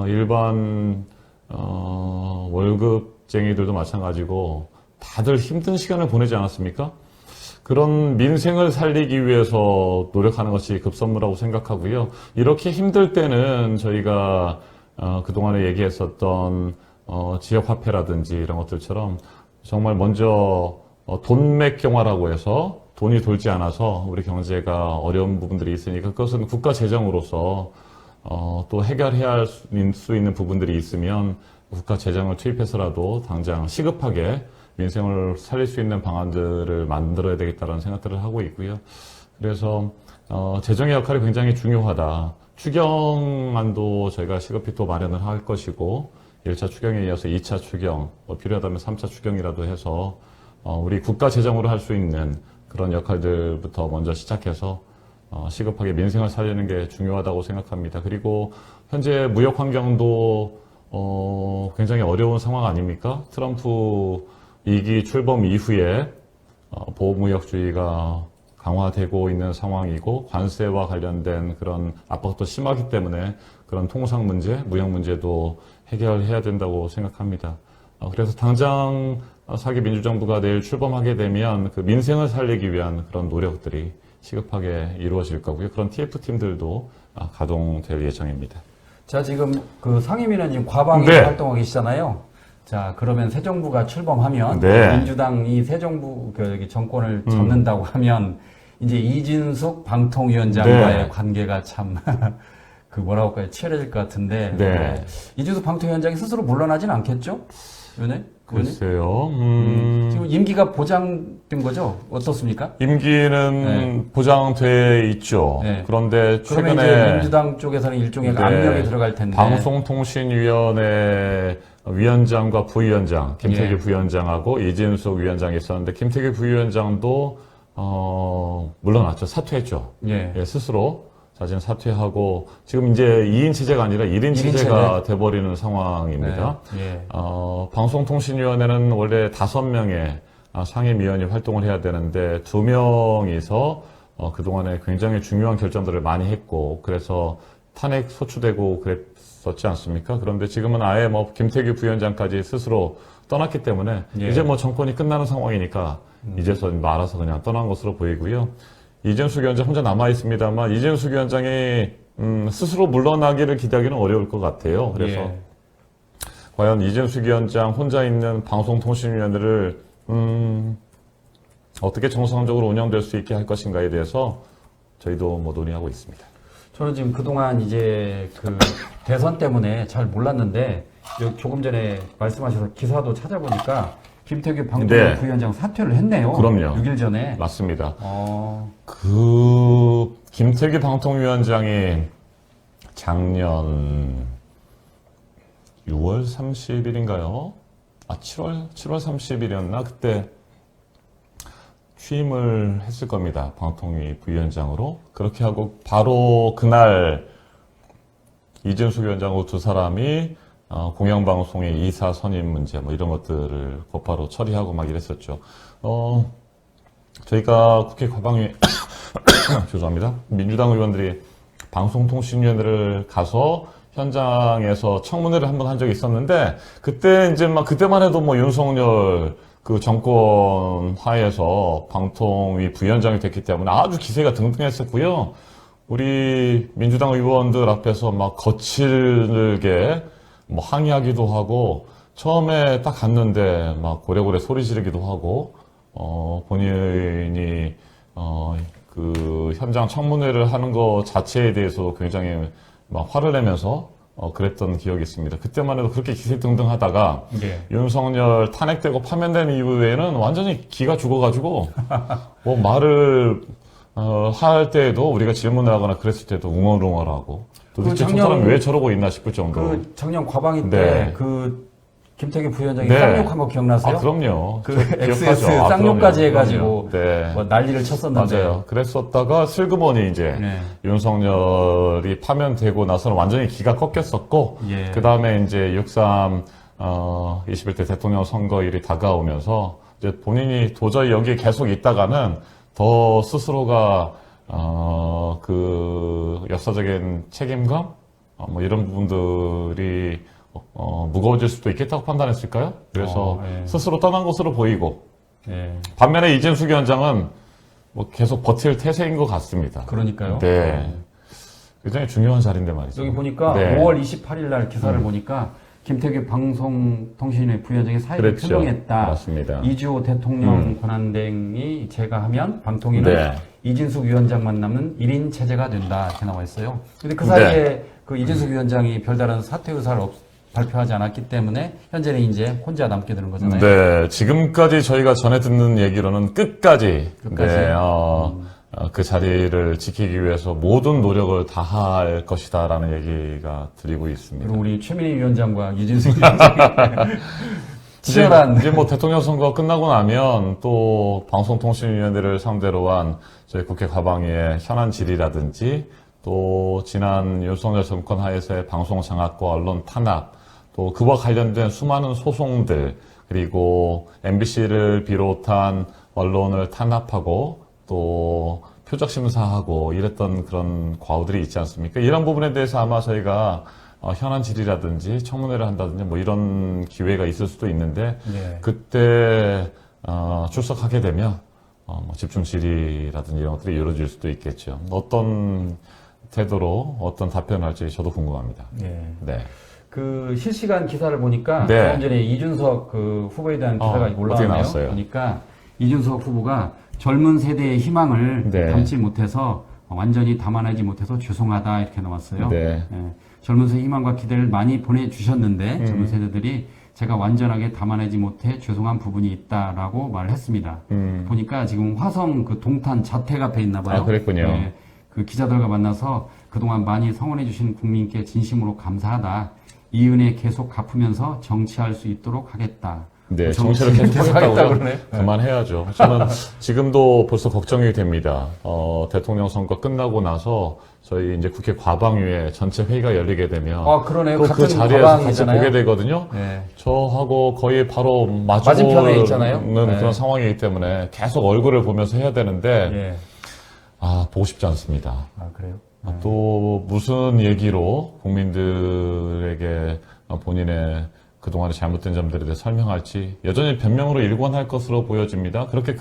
일반, 월급쟁이들도 마찬가지고 다들 힘든 시간을 보내지 않았습니까? 그런 민생을 살리기 위해서 노력하는 것이 급선무라고 생각하고요. 이렇게 힘들 때는 저희가 그동안에 얘기했었던 지역화폐라든지 이런 것들처럼 정말 먼저 돈맥경화라고 해서 돈이 돌지 않아서 우리 경제가 어려운 부분들이 있으니까 그것은 국가 재정으로서 또 해결해야 할 수 있는 부분들이 있으면 국가 재정을 투입해서라도 당장 시급하게 민생을 살릴 수 있는 방안들을 만들어야 되겠다는 생각들을 하고 있고요. 그래서 재정의 역할이 굉장히 중요하다. 추경안도 저희가 시급히 또 마련을 할 것이고 1차 추경에 이어서 2차 추경, 필요하다면 3차 추경이라도 해서 우리 국가 재정으로 할 수 있는 그런 역할들부터 먼저 시작해서 시급하게 민생을 살리는 게 중요하다고 생각합니다. 그리고 현재 무역 환경도 굉장히 어려운 상황 아닙니까? 트럼프 2기 출범 이후에 보호무역주의가 강화되고 있는 상황이고 관세와 관련된 그런 압박도 심하기 때문에 그런 통상 문제, 무역 문제도 해결해야 된다고 생각합니다. 그래서 당장 4기 민주정부가 내일 출범하게 되면 그 민생을 살리기 위한 그런 노력들이 시급하게 이루어질 거고요. 그런 TF팀들도 가동될 예정입니다. 자, 지금 그 상임위는 지금 과방위로 네. 활동하고 계시잖아요. 자, 그러면 새 정부가 출범하면 네. 민주당이 새 정부 정권을 잡는다고 하면 이제 이진숙 방통위원장과의 네. 관계가 참 그 뭐라고 할까요? 치열해질 것 같은데. 네. 이진숙 방통위원장이 스스로 물러나진 않겠죠? 의원님? 글쎄요. 지금 임기가 보장된 거죠? 어떻습니까? 임기는 보장돼 있죠. 네. 그런데 그러면 이제 최근에 민주당 쪽에서는 일종의 네. 압력이 들어갈 텐데. 방송통신위원회 위원장과 부위원장, 김태규 예. 부위원장하고 이진숙 위원장이 있었는데 김태규 부위원장도 물러났죠. 사퇴했죠. 예. 예, 스스로 자진 사퇴하고 지금 이제 2인 체제가 아니라 1인 체제가 돼버리는 상황입니다. 예. 방송통신위원회는 원래 5명의 상임위원이 활동을 해야 되는데 2명이서 그동안에 굉장히 중요한 결정들을 많이 했고 그래서 탄핵 소추되고 그랬었지 않습니까? 그런데 지금은 아예 김태규 부위원장까지 스스로 떠났기 때문에 예. 이제 정권이 끝나는 상황이니까 이제서 알아서 그냥 떠난 것으로 보이고요. 이진숙 위원장 혼자 남아 있습니다만 이진숙 위원장이 스스로 물러나기를 기대하기는 어려울 것 같아요. 그래서 예. 과연 이진숙 위원장 혼자 있는 방송통신위원회를 어떻게 정상적으로 운영될 수 있게 할 것인가에 대해서 저희도 논의하고 있습니다. 저는 지금 그동안 이제 그 대선 때문에 잘 몰랐는데 조금 전에 말씀하셔서 기사도 찾아보니까 김태규 방통위 네. 부위원장 사퇴를 했네요. 그럼요. 6일 전에. 맞습니다. 어, 김태규 방통위원장이 작년 6월 30일인가요? 7월 30일이었나? 그때 취임을 했을 겁니다. 방통위 부위원장으로. 그렇게 하고 바로 그날 이진숙 위원장하고 두 사람이 공영방송의 이사 선임 문제 뭐 이런 것들을 곧바로 처리하고 막 이랬었죠. 저희가 국회 과방위 죄송합니다. 민주당 의원들이 방송통신위원회를 가서 현장에서 청문회를 한번 한 적이 있었는데 그때 이제 막 그때만 해도 뭐 윤석열 그 정권 하에서 방통위 부위원장이 됐기 때문에 아주 기세가 등등했었고요. 우리 민주당 의원들 앞에서 막 거칠게 뭐 항의하기도 하고 처음에 딱 갔는데 막 고래고래 소리 지르기도 하고 본인이 그 현장 청문회를 하는 것 자체에 대해서 굉장히 막 화를 내면서 그랬던 기억이 있습니다. 그때만 해도 그렇게 기세등등하다가 예. 윤석열 탄핵되고 파면된 이후에는 완전히 기가 죽어가지고 뭐 말을 할 때에도 우리가 질문을 하거나 그랬을 때도 웅얼웅얼하고 도대체 저 사람 왜 저러고 있나 싶을 정도로. 그 작년 과방위 네. 때 그 김태규 부위원장이 네. 쌍욕한 거 기억나세요? 그럼요. 그 저 XS 기억하죠. 쌍욕까지 그럼요. 해가지고 네. 뭐 난리를 쳤었는데. 맞아요. 그랬었다가 슬그머니 이제 네. 윤석열이 파면되고 나서는 완전히 기가 꺾였었고 예. 그 다음에 이제 6.3 21대 대통령 선거일이 다가오면서 이제 본인이 도저히 여기에 계속 있다가는 더 스스로가 그 역사적인 책임감 뭐 이런 부분들이 무거워질 수도 있겠다고 판단했을까요? 그래서 예. 스스로 떠난 것으로 보이고 예. 반면에 이진숙 위원장은 뭐 계속 버틸 태세인 것 같습니다. 그러니까요. 네. 굉장히 중요한 자리인데 말이죠. 여기 보니까 네. 5월 28일 날 기사를 보니까 김태규 방송통신의 부위원장이 사의를 그렇죠. 표명했다. 맞습니다. 이주호 대통령 권한대행이 제가하면 방통위는 네. 이진숙 위원장만 남는 1인 체제가 된다. 이렇게 나와 있어요. 근데 그 사이에 네. 그 이진숙 위원장이 별다른 사퇴 의사를 발표하지 않았기 때문에 현재는 이제 혼자 남게 되는 거잖아요. 네. 지금까지 저희가 전해 듣는 얘기로는 끝까지. 네. 그 자리를 지키기 위해서 모든 노력을 다할 것이다라는 얘기가 드리고 있습니다. 그리고 우리 최민희 위원장과 이진숙 위원장이 치열한 이제 뭐 대통령 선거 끝나고 나면 또 방송통신위원회를 상대로 한 저희 국회 과방위의 현안 질의라든지 또 지난 윤석열 정권 하에서의 방송 장악과 언론 탄압 또 그와 관련된 수많은 소송들 그리고 MBC를 비롯한 언론을 탄압하고 또 표적 심사하고 이랬던 그런 과오들이 있지 않습니까? 이런 부분에 대해서 아마 저희가 현안 질의라든지 청문회를 한다든지 뭐 이런 기회가 있을 수도 있는데 네. 그때 출석하게 되면 뭐 집중 질의라든지 이런 것들이 이루어질 수도 있겠죠. 어떤 태도로 어떤 답변을 할지 저도 궁금합니다. 네. 네. 그 실시간 기사를 보니까 네. 조금 전에 이준석 그 후보에 대한 기사가 어떻게 올라왔네요. 나왔어요? 보니까 이준석 후보가 젊은 세대의 희망을 네. 담지 못해서 완전히 담아내지 못해서 죄송하다 이렇게 나왔어요. 네. 예. 젊은 세대 희망과 기대를 많이 보내주셨는데 젊은 세대들이 제가 완전하게 담아내지 못해 죄송한 부분이 있다라고 말을 했습니다. 보니까 지금 화성 그 동탄 자택 앞에 있나 봐요. 아, 그랬군요. 예. 그 기자들과 만나서 그동안 많이 성원해주신 국민께 진심으로 감사하다. 이 은혜 계속 갚으면서 정치할 수 있도록 하겠다. 네, 정치 정치를 계속 계속 하겠다고 하겠다고요? 그러네. 그만해야죠. 저는 지금도 벌써 걱정이 됩니다. 대통령 선거 끝나고 나서 저희 이제 국회 과방위에 전체 회의가 열리게 되면 아, 그러네요. 또 그 같은 자리에서 같이 과방이잖아요. 보게 되거든요. 네. 저하고 거의 바로 맞은편에 마주보는 있잖아요. 네. 그런 상황이기 때문에 계속 얼굴을 보면서 해야 되는데 예. 보고 싶지 않습니다. 아, 그래요? 또 무슨 얘기로 국민들에게 본인의 그동안의 잘못된 점들에 대해 설명할지 여전히 변명으로 일관할 것으로 보여집니다. 그렇게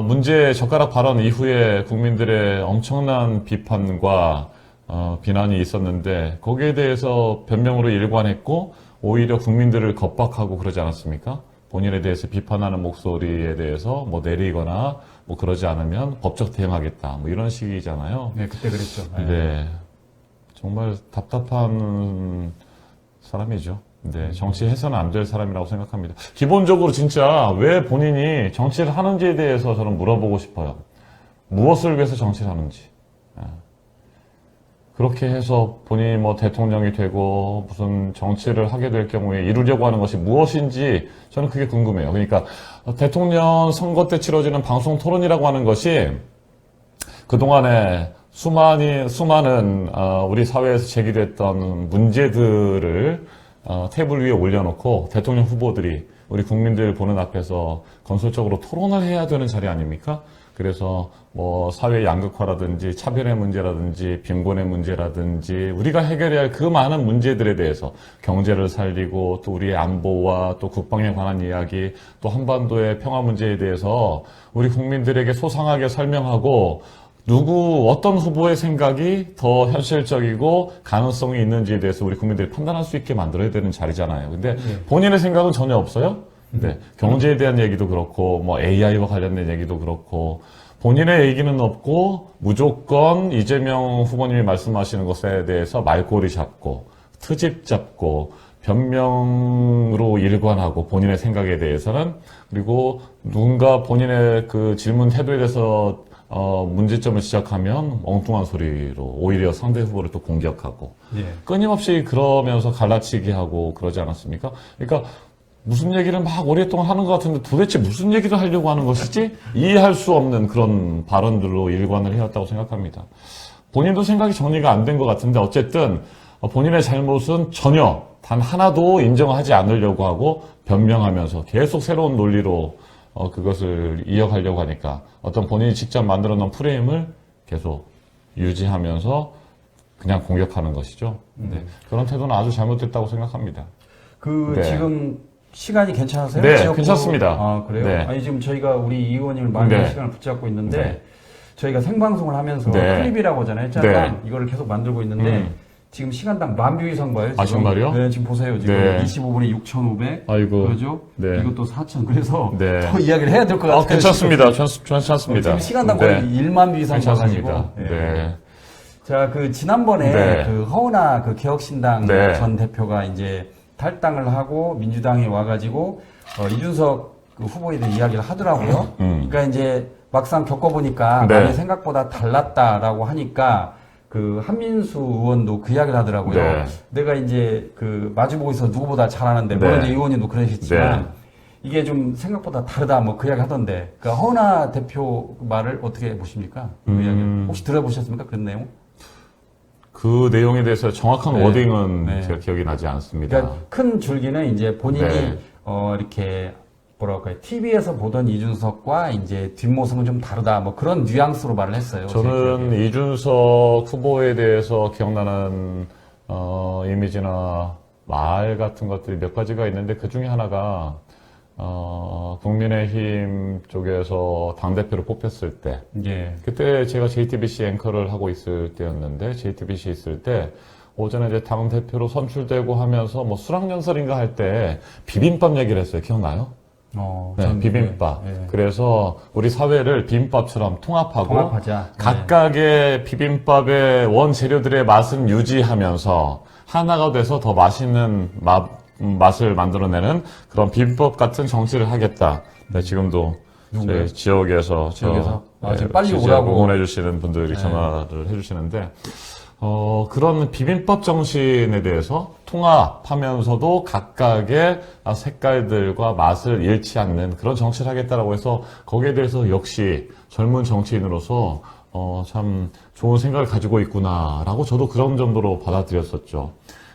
문제 젓가락 발언 이후에 국민들의 엄청난 비판과 비난이 있었는데 거기에 대해서 변명으로 일관했고 오히려 국민들을 겁박하고 그러지 않았습니까? 본인에 대해서 비판하는 목소리에 대해서 뭐 내리거나 뭐 그러지 않으면 법적 대응하겠다 뭐 이런 식이잖아요. 네, 그때 그랬죠. 네. 네. 정말 답답한 사람이죠. 네, 정치해서는 안 될 사람이라고 생각합니다. 기본적으로 진짜 왜 본인이 정치를 하는지에 대해서 저는 물어보고 싶어요. 무엇을 위해서 정치를 하는지. 그렇게 해서 본인이 뭐 대통령이 되고 무슨 정치를 하게 될 경우에 이루려고 하는 것이 무엇인지 저는 그게 궁금해요. 그러니까 대통령 선거 때 치러지는 방송 토론이라고 하는 것이 그동안에 수많은 우리 사회에서 제기됐던 문제들을 테이블 위에 올려놓고 대통령 후보들이 우리 국민들 보는 앞에서 건설적으로 토론을 해야 되는 자리 아닙니까? 그래서 뭐 사회 양극화라든지 차별의 문제라든지 빈곤의 문제라든지 우리가 해결해야 할 그 많은 문제들에 대해서 경제를 살리고 또 우리의 안보와 또 국방에 관한 이야기 또 한반도의 평화 문제에 대해서 우리 국민들에게 소상하게 설명하고 어떤 후보의 생각이 더 현실적이고 가능성이 있는지에 대해서 우리 국민들이 판단할 수 있게 만들어야 되는 자리잖아요. 근데 본인의 생각은 전혀 없어요? 네. 경제에 대한 얘기도 그렇고, 뭐 AI와 관련된 얘기도 그렇고, 본인의 얘기는 없고, 무조건 이재명 후보님이 말씀하시는 것에 대해서 말꼬리 잡고, 트집 잡고, 변명으로 일관하고, 본인의 생각에 대해서는, 그리고 누군가 본인의 그 질문 태도에 대해서 문제점을 지적하면 엉뚱한 소리로 오히려 상대 후보를 또 공격하고 끊임없이 그러면서 갈라치기 하고 그러지 않았습니까? 그러니까 무슨 얘기를 막 오랫동안 하는 것 같은데 도대체 무슨 얘기를 하려고 하는 것이지 이해할 수 없는 그런 발언들로 일관을 해왔다고 생각합니다. 본인도 생각이 정리가 안 된 것 같은데 어쨌든 본인의 잘못은 전혀 단 하나도 인정하지 않으려고 하고 변명하면서 계속 새로운 논리로 그것을 이어가려고 하니까 어떤 본인이 직접 만들어 놓은 프레임을 계속 유지하면서 그냥 공격하는 것이죠. 네. 그런 태도는 아주 잘못됐다고 생각합니다. 네. 지금 시간이 괜찮으세요? 네, 괜찮습니다. 아, 그래요? 네. 아니, 지금 저희가 우리 이 의원님을 많이 네. 시간을 붙잡고 있는데, 네. 저희가 생방송을 하면서 네. 클립이라고 하잖아요. 짤방. 이거를 계속 만들고 있는데, 지금 시간당 10,000뷰 이상 봐요. 지금. 아, 정말요? 네, 지금 보세요. 지금 네. 25분에 6,500. 아이고. 그러죠? 네. 이것도 4,000. 그래서 네. 더 이야기를 해야 될 것 같아요. 괜찮습니다. 괜찮습니다. 지금 시간당 거의 1만 뷰 이상 괜찮습니다. 봐가지고. 네. 자, 지난번에 네. 허은하 개혁신당 네. 전 대표가 이제 탈당을 하고 민주당에 와가지고 이준석 후보에 대해 이야기를 하더라고요. 그러니까 이제 막상 겪어보니까 네. 나는 생각보다 달랐다라고 하니까 한민수 의원도 그 이야기를 하더라고요. 네. 내가 이제 마주보고 있어서 누구보다 잘하는데, 물론 이제 의원님도 그러셨지만, 이게 좀 생각보다 다르다, 뭐 그 이야기 하던데, 허은하 대표 말을 어떻게 보십니까? 그 이야기. 혹시 들어보셨습니까? 그런 내용? 그 내용에 대해서 정확한 네. 워딩은 제가 기억이 나지 않습니다. 그러니까 큰 줄기는 이제 본인이 네. 이렇게 뭐랄까요, TV에서 보던 이준석과 이제 뒷모습은 좀 다르다, 뭐 그런 뉘앙스로 말을 했어요. 저는 이준석 후보에 대해서 기억나는 이미지나 말 같은 것들이 몇 가지가 있는데 그 중에 하나가 국민의힘 쪽에서 당대표로 뽑혔을 때 그때 제가 JTBC 앵커를 하고 있을 때였는데 JTBC 있을 때 오전에 이제 당대표로 선출되고 하면서 뭐 수락연설인가 할 때 비빔밥 얘기를 했어요. 기억나요? 네, 비빔밥. 네. 그래서 우리 사회를 비빔밥처럼 통합하자. 각각의 비빔밥의 원재료들의 맛은 유지하면서 하나가 돼서 더 맛있는 맛을 만들어내는 그런 비빔밥 같은 정치를 하겠다. 네, 지금도 제 지역에서 빨리 오라고 응원해 주시는 분들이 전화를 해 주시는데 그런 비빔밥 정신에 대해서 통합하면서도 각각의 색깔들과 맛을 잃지 않는 그런 정치를 하겠다라고 해서 거기에 대해서 역시 젊은 정치인으로서 참 좋은 생각을 가지고 있구나라고 저도 그런 정도로 받아들였었죠.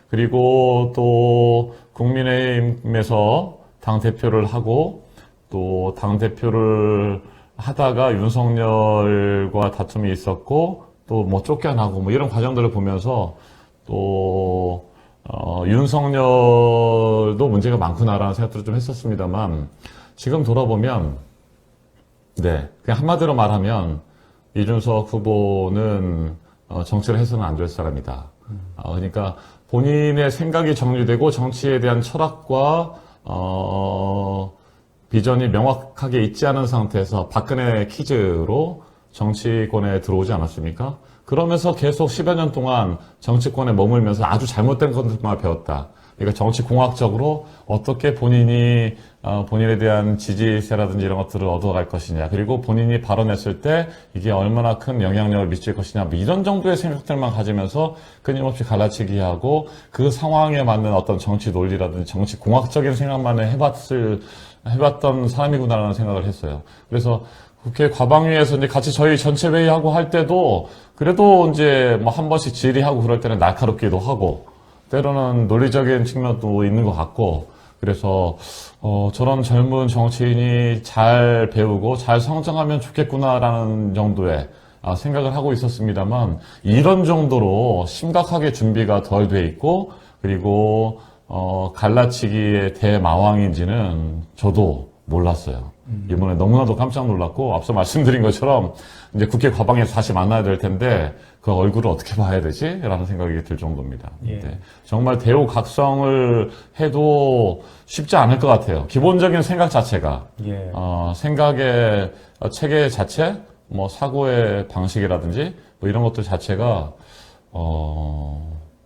그리고 또 국민의힘에서 당대표를 하고 또 당대표를 하다가 윤석열과 다툼이 있었고 또 뭐 쫓겨나고 뭐 이런 과정들을 보면서 또 윤석열도 문제가 많구나라는 생각들을 좀 했었습니다만 지금 돌아보면 그냥 한마디로 말하면 이준석 후보는 정치를 해서는 안 될 사람이다. 그러니까 본인의 생각이 정리되고 정치에 대한 철학과 비전이 명확하게 있지 않은 상태에서 박근혜 퀴즈로 정치권에 들어오지 않았습니까? 그러면서 계속 10여 년 동안 정치권에 머물면서 아주 잘못된 것들만 배웠다. 그러니까 정치 공학적으로 어떻게 본인이 본인에 대한 지지세라든지 이런 것들을 얻어갈 것이냐, 그리고 본인이 발언했을 때 이게 얼마나 큰 영향력을 미칠 것이냐, 뭐 이런 정도의 생각들만 가지면서 끊임없이 갈라치기 하고 그 상황에 맞는 어떤 정치 논리라든지 정치 공학적인 생각만 해봤던 사람이구나라는 생각을 했어요. 그래서 국회 과방위에서 이제 같이 저희 전체 회의하고 할 때도 그래도 이제 뭐 한 번씩 질의하고 그럴 때는 날카롭기도 하고 때로는 논리적인 측면도 있는 것 같고, 그래서 저런 젊은 정치인이 잘 배우고 잘 성장하면 좋겠구나라는 정도의 생각을 하고 있었습니다만, 이런 정도로 심각하게 준비가 덜 돼 있고, 그리고 갈라치기의 대마왕인지는 저도 몰랐어요. 이번에 너무나도 깜짝 놀랐고, 앞서 말씀드린 것처럼 이제 국회 과방에서 다시 만나야 될 텐데 그 얼굴을 어떻게 봐야 되지? 라는 생각이 들 정도입니다. 예. 네. 정말 대우각성을 해도 쉽지 않을 것 같아요. 기본적인 생각 자체가 예. 생각의 체계 자체, 뭐 사고의 방식이라든지 뭐 이런 것들 자체가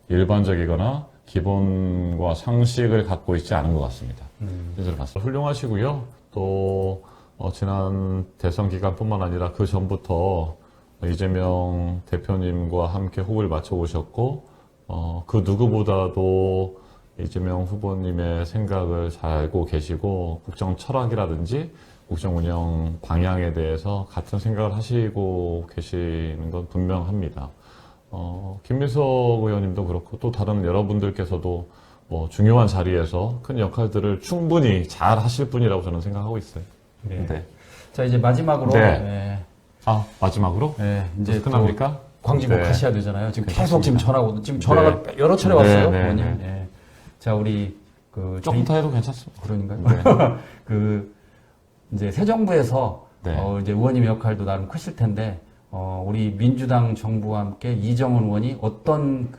일반적이거나 기본과 상식을 갖고 있지 않은 것 같습니다. 그래서 봤습니다. 훌륭하시고요. 또 지난 대선 기간뿐만 아니라 그 전부터 이재명 대표님과 함께 호흡을 맞춰 오셨고, 그 누구보다도 이재명 후보님의 생각을 잘 알고 계시고, 국정 철학이라든지 국정 운영 방향에 대해서 같은 생각을 하시고 계시는 건 분명합니다. 김민석 의원님도 그렇고 또 다른 여러분들께서도 뭐 중요한 자리에서 큰 역할들을 충분히 잘 하실 분이라고 저는 생각하고 있어요. 네. 네. 자, 이제 마지막으로. 네. 마지막으로? 네, 이제 끝납니까? 광진구 네. 가셔야 되잖아요. 지금 괜찮습니다. 계속 지금 전화가, 지금 전화가 여러 차례 왔어요. 네, 의원님. 네. 네. 자, 우리 조금 더 해도 괜찮습니다. 그러니까요. 네. 이제 새 정부에서 네. 이제 의원님의 역할도 나름 크실 텐데, 우리 민주당 정부와 함께 이정은 의원이 어떤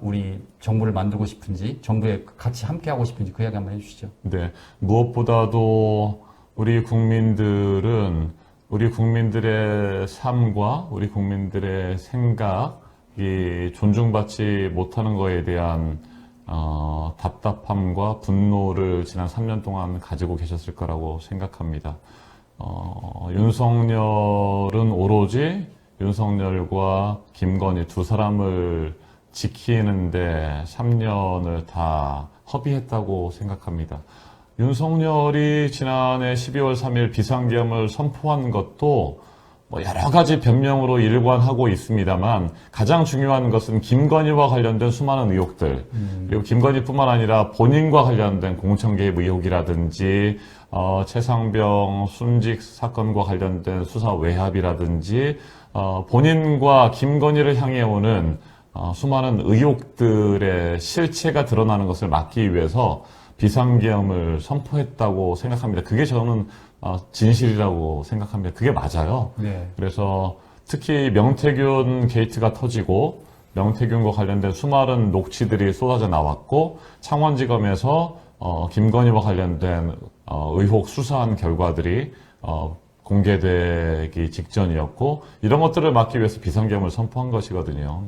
우리 정부를 만들고 싶은지, 정부에 같이 함께 하고 싶은지 그 이야기 한번 해주시죠. 네. 무엇보다도 우리 국민들의 삶과 우리 국민들의 생각이 존중받지 못하는 것에 대한 답답함과 분노를 지난 3년 동안 가지고 계셨을 거라고 생각합니다. 윤석열은 오로지 윤석열과 김건희 두 사람을 지키는데 3년을 다 허비했다고 생각합니다. 윤석열이 지난해 12월 3일 비상계엄을 선포한 것도 뭐 여러 가지 변명으로 일관하고 있습니다만, 가장 중요한 것은 김건희와 관련된 수많은 의혹들, 그리고 김건희뿐만 아니라 본인과 관련된 공천 개입 의혹이라든지 최상병 순직 사건과 관련된 수사 외압이라든지 본인과 김건희를 향해 오는 수많은 의혹들의 실체가 드러나는 것을 막기 위해서 비상계엄을 선포했다고 생각합니다. 그게 저는 진실이라고 생각합니다. 그게 맞아요. 네. 그래서 특히 명태균 게이트가 터지고 명태균과 관련된 수많은 녹취들이 쏟아져 나왔고, 창원지검에서 김건희와 관련된 의혹 수사한 결과들이 공개되기 직전이었고, 이런 것들을 막기 위해서 비상계엄을 선포한 것이거든요.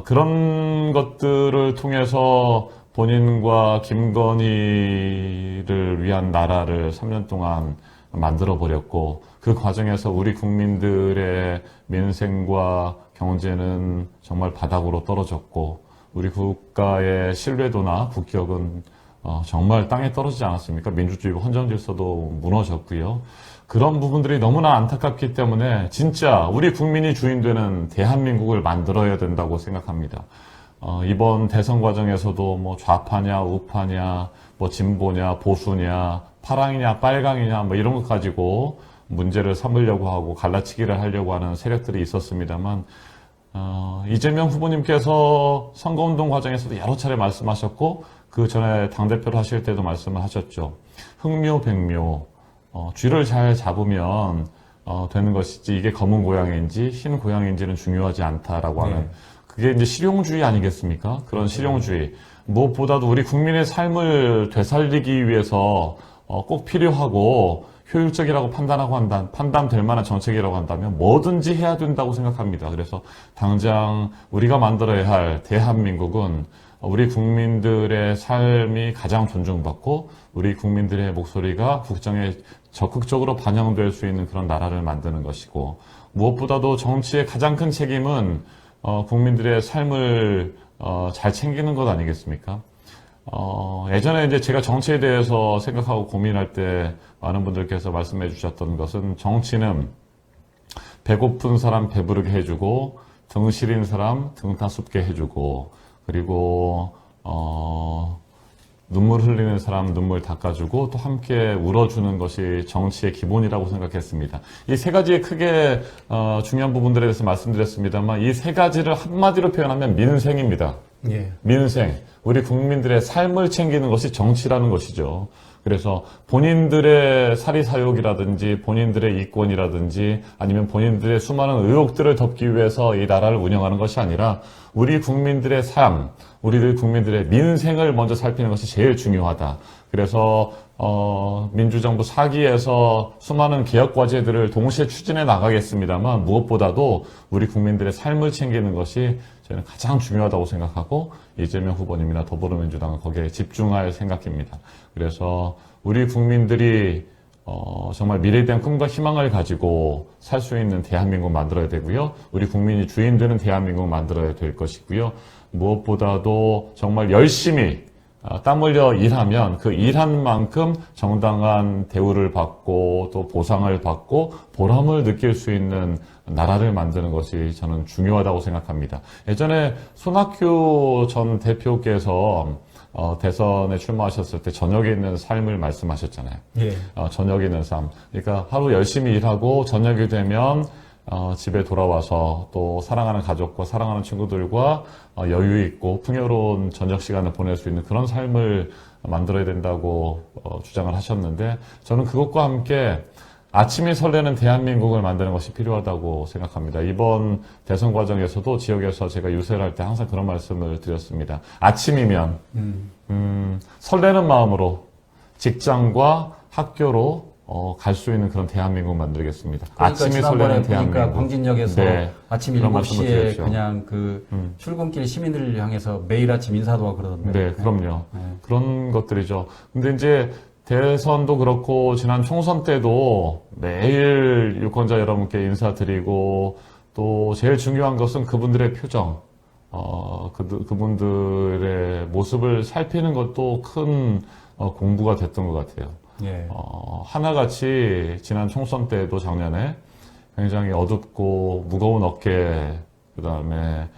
그런 것들을 통해서 본인과 김건희를 위한 나라를 3년 동안 만들어 버렸고, 그 과정에서 우리 국민들의 민생과 경제는 정말 바닥으로 떨어졌고, 우리 국가의 신뢰도나 국격은 정말 땅에 떨어지지 않았습니까? 민주주의고 헌정 질서도 무너졌고요. 그런 부분들이 너무나 안타깝기 때문에 진짜 우리 국민이 주인되는 대한민국을 만들어야 된다고 생각합니다. 이번 대선 과정에서도 뭐 좌파냐, 우파냐, 뭐 진보냐, 보수냐, 파랑이냐, 빨강이냐, 뭐 이런 것 가지고 문제를 삼으려고 하고 갈라치기를 하려고 하는 세력들이 있었습니다만, 이재명 후보님께서 선거운동 과정에서도 여러 차례 말씀하셨고, 그 전에 당대표를 하실 때도 말씀을 하셨죠. 흑묘, 백묘, 쥐를 잘 잡으면 되는 것이지, 이게 검은 고양이인지 흰 고양이인지는 중요하지 않다라고 하는, 그게 이제 실용주의 아니겠습니까? 그런 실용주의. 무엇보다도 우리 국민의 삶을 되살리기 위해서 꼭 필요하고 효율적이라고 판단될 만한 정책이라고 한다면 뭐든지 해야 된다고 생각합니다. 그래서 당장 우리가 만들어야 할 대한민국은 우리 국민들의 삶이 가장 존중받고 우리 국민들의 목소리가 국정에 적극적으로 반영될 수 있는 그런 나라를 만드는 것이고, 무엇보다도 정치의 가장 큰 책임은 국민들의 삶을 잘 챙기는 것 아니겠습니까? 예전에 이제 제가 정치에 대해서 생각하고 고민할 때 많은 분들께서 말씀해 주셨던 것은, 정치는 배고픈 사람 배부르게 해주고, 등 시린 사람 등 따숩게 해주고, 그리고 눈물 흘리는 사람 눈물 닦아주고, 또 함께 울어주는 것이 정치의 기본이라고 생각했습니다. 이 세 가지의 크게 중요한 부분들에 대해서 말씀드렸습니다만, 이 세 가지를 한마디로 표현하면 민생입니다. 예. 민생, 우리 국민들의 삶을 챙기는 것이 정치라는 것이죠. 그래서 본인들의 사리사욕이라든지 본인들의 이권이라든지 아니면 본인들의 수많은 의혹들을 덮기 위해서 이 나라를 운영하는 것이 아니라, 우리 국민들의 삶, 우리 국민들의 민생을 먼저 살피는 것이 제일 중요하다. 그래서 민주정부 4기에서 수많은 개혁 과제들을 동시에 추진해 나가겠습니다만, 무엇보다도 우리 국민들의 삶을 챙기는 것이 저는 가장 중요하다고 생각하고, 이재명 후보님이나 더불어민주당은 거기에 집중할 생각입니다. 그래서 우리 국민들이 정말 미래에 대한 꿈과 희망을 가지고 살 수 있는 대한민국 만들어야 되고요. 우리 국민이 주인 되는 대한민국 만들어야 될 것이고요. 무엇보다도 정말 열심히 땀 흘려 일하면 그 일한 만큼 정당한 대우를 받고 또 보상을 받고 보람을 느낄 수 있는 나라를 만드는 것이 저는 중요하다고 생각합니다. 예전에 손학규 전 대표께서 대선에 출마하셨을 때 저녁에 있는 삶을 말씀하셨잖아요. 예. 저녁에 있는 삶. 그러니까 하루 열심히 일하고 저녁이 되면 집에 돌아와서 또 사랑하는 가족과 사랑하는 친구들과 여유 있고 풍요로운 저녁 시간을 보낼 수 있는 그런 삶을 만들어야 된다고 주장을 하셨는데, 저는 그것과 함께 아침이 설레는 대한민국을 만드는 것이 필요하다고 생각합니다. 이번 대선 과정에서도 지역에서 제가 유세를 할 때 항상 그런 말씀을 드렸습니다. 아침이면 설레는 마음으로 직장과 학교로 갈 수 있는 그런 대한민국 만들겠습니다. 그러니까 아침이 지난번에 설레는 보니까 대한민국. 광진역에서 네, 아침 그런 말씀을 7시에 드렸죠. 그냥 그 출근길 시민들을 향해서 매일 아침 인사도 그러던데. 네, 그럼요. 네. 그런 것들이죠. 근데 이제 대선도 그렇고 지난 총선 때도 매일 유권자 여러분께 인사드리고, 또 제일 중요한 것은 그분들의 표정, 그분들의 모습을 살피는 것도 큰 공부가 됐던 것 같아요. 예. 하나같이 지난 총선 때도 작년에 굉장히 어둡고 무거운 어깨, 그 다음에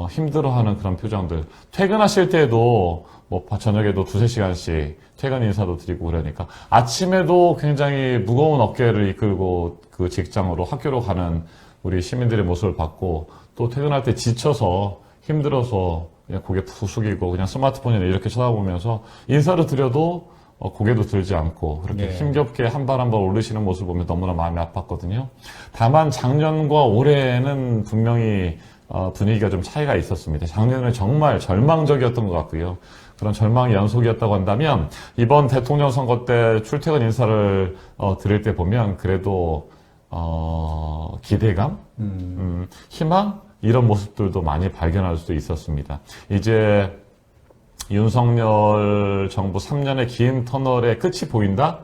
힘들어하는 그런 표정들. 퇴근하실 때도 뭐 저녁에도 2-3시간씩 퇴근 인사도 드리고 그러니까, 아침에도 굉장히 무거운 어깨를 이끌고 그 직장으로 학교로 가는 우리 시민들의 모습을 봤고, 또 퇴근할 때 지쳐서 힘들어서 그냥 고개 푹 숙이고 그냥 스마트폰이나 이렇게 쳐다보면서 인사를 드려도 고개도 들지 않고 그렇게 네. 힘겹게 한 발 한 발 오르시는 모습을 보면 너무나 마음이 아팠거든요. 다만 작년과 올해는 분명히 분위기가 좀 차이가 있었습니다. 작년에 정말 절망적이었던 것 같고요. 그런 절망의 연속이었다고 한다면, 이번 대통령 선거 때 출퇴근 인사를 드릴 때 보면 그래도 기대감, 희망, 이런 모습들도 많이 발견할 수 있었습니다. 이제 윤석열 정부 3년의 긴 터널의 끝이 보인다?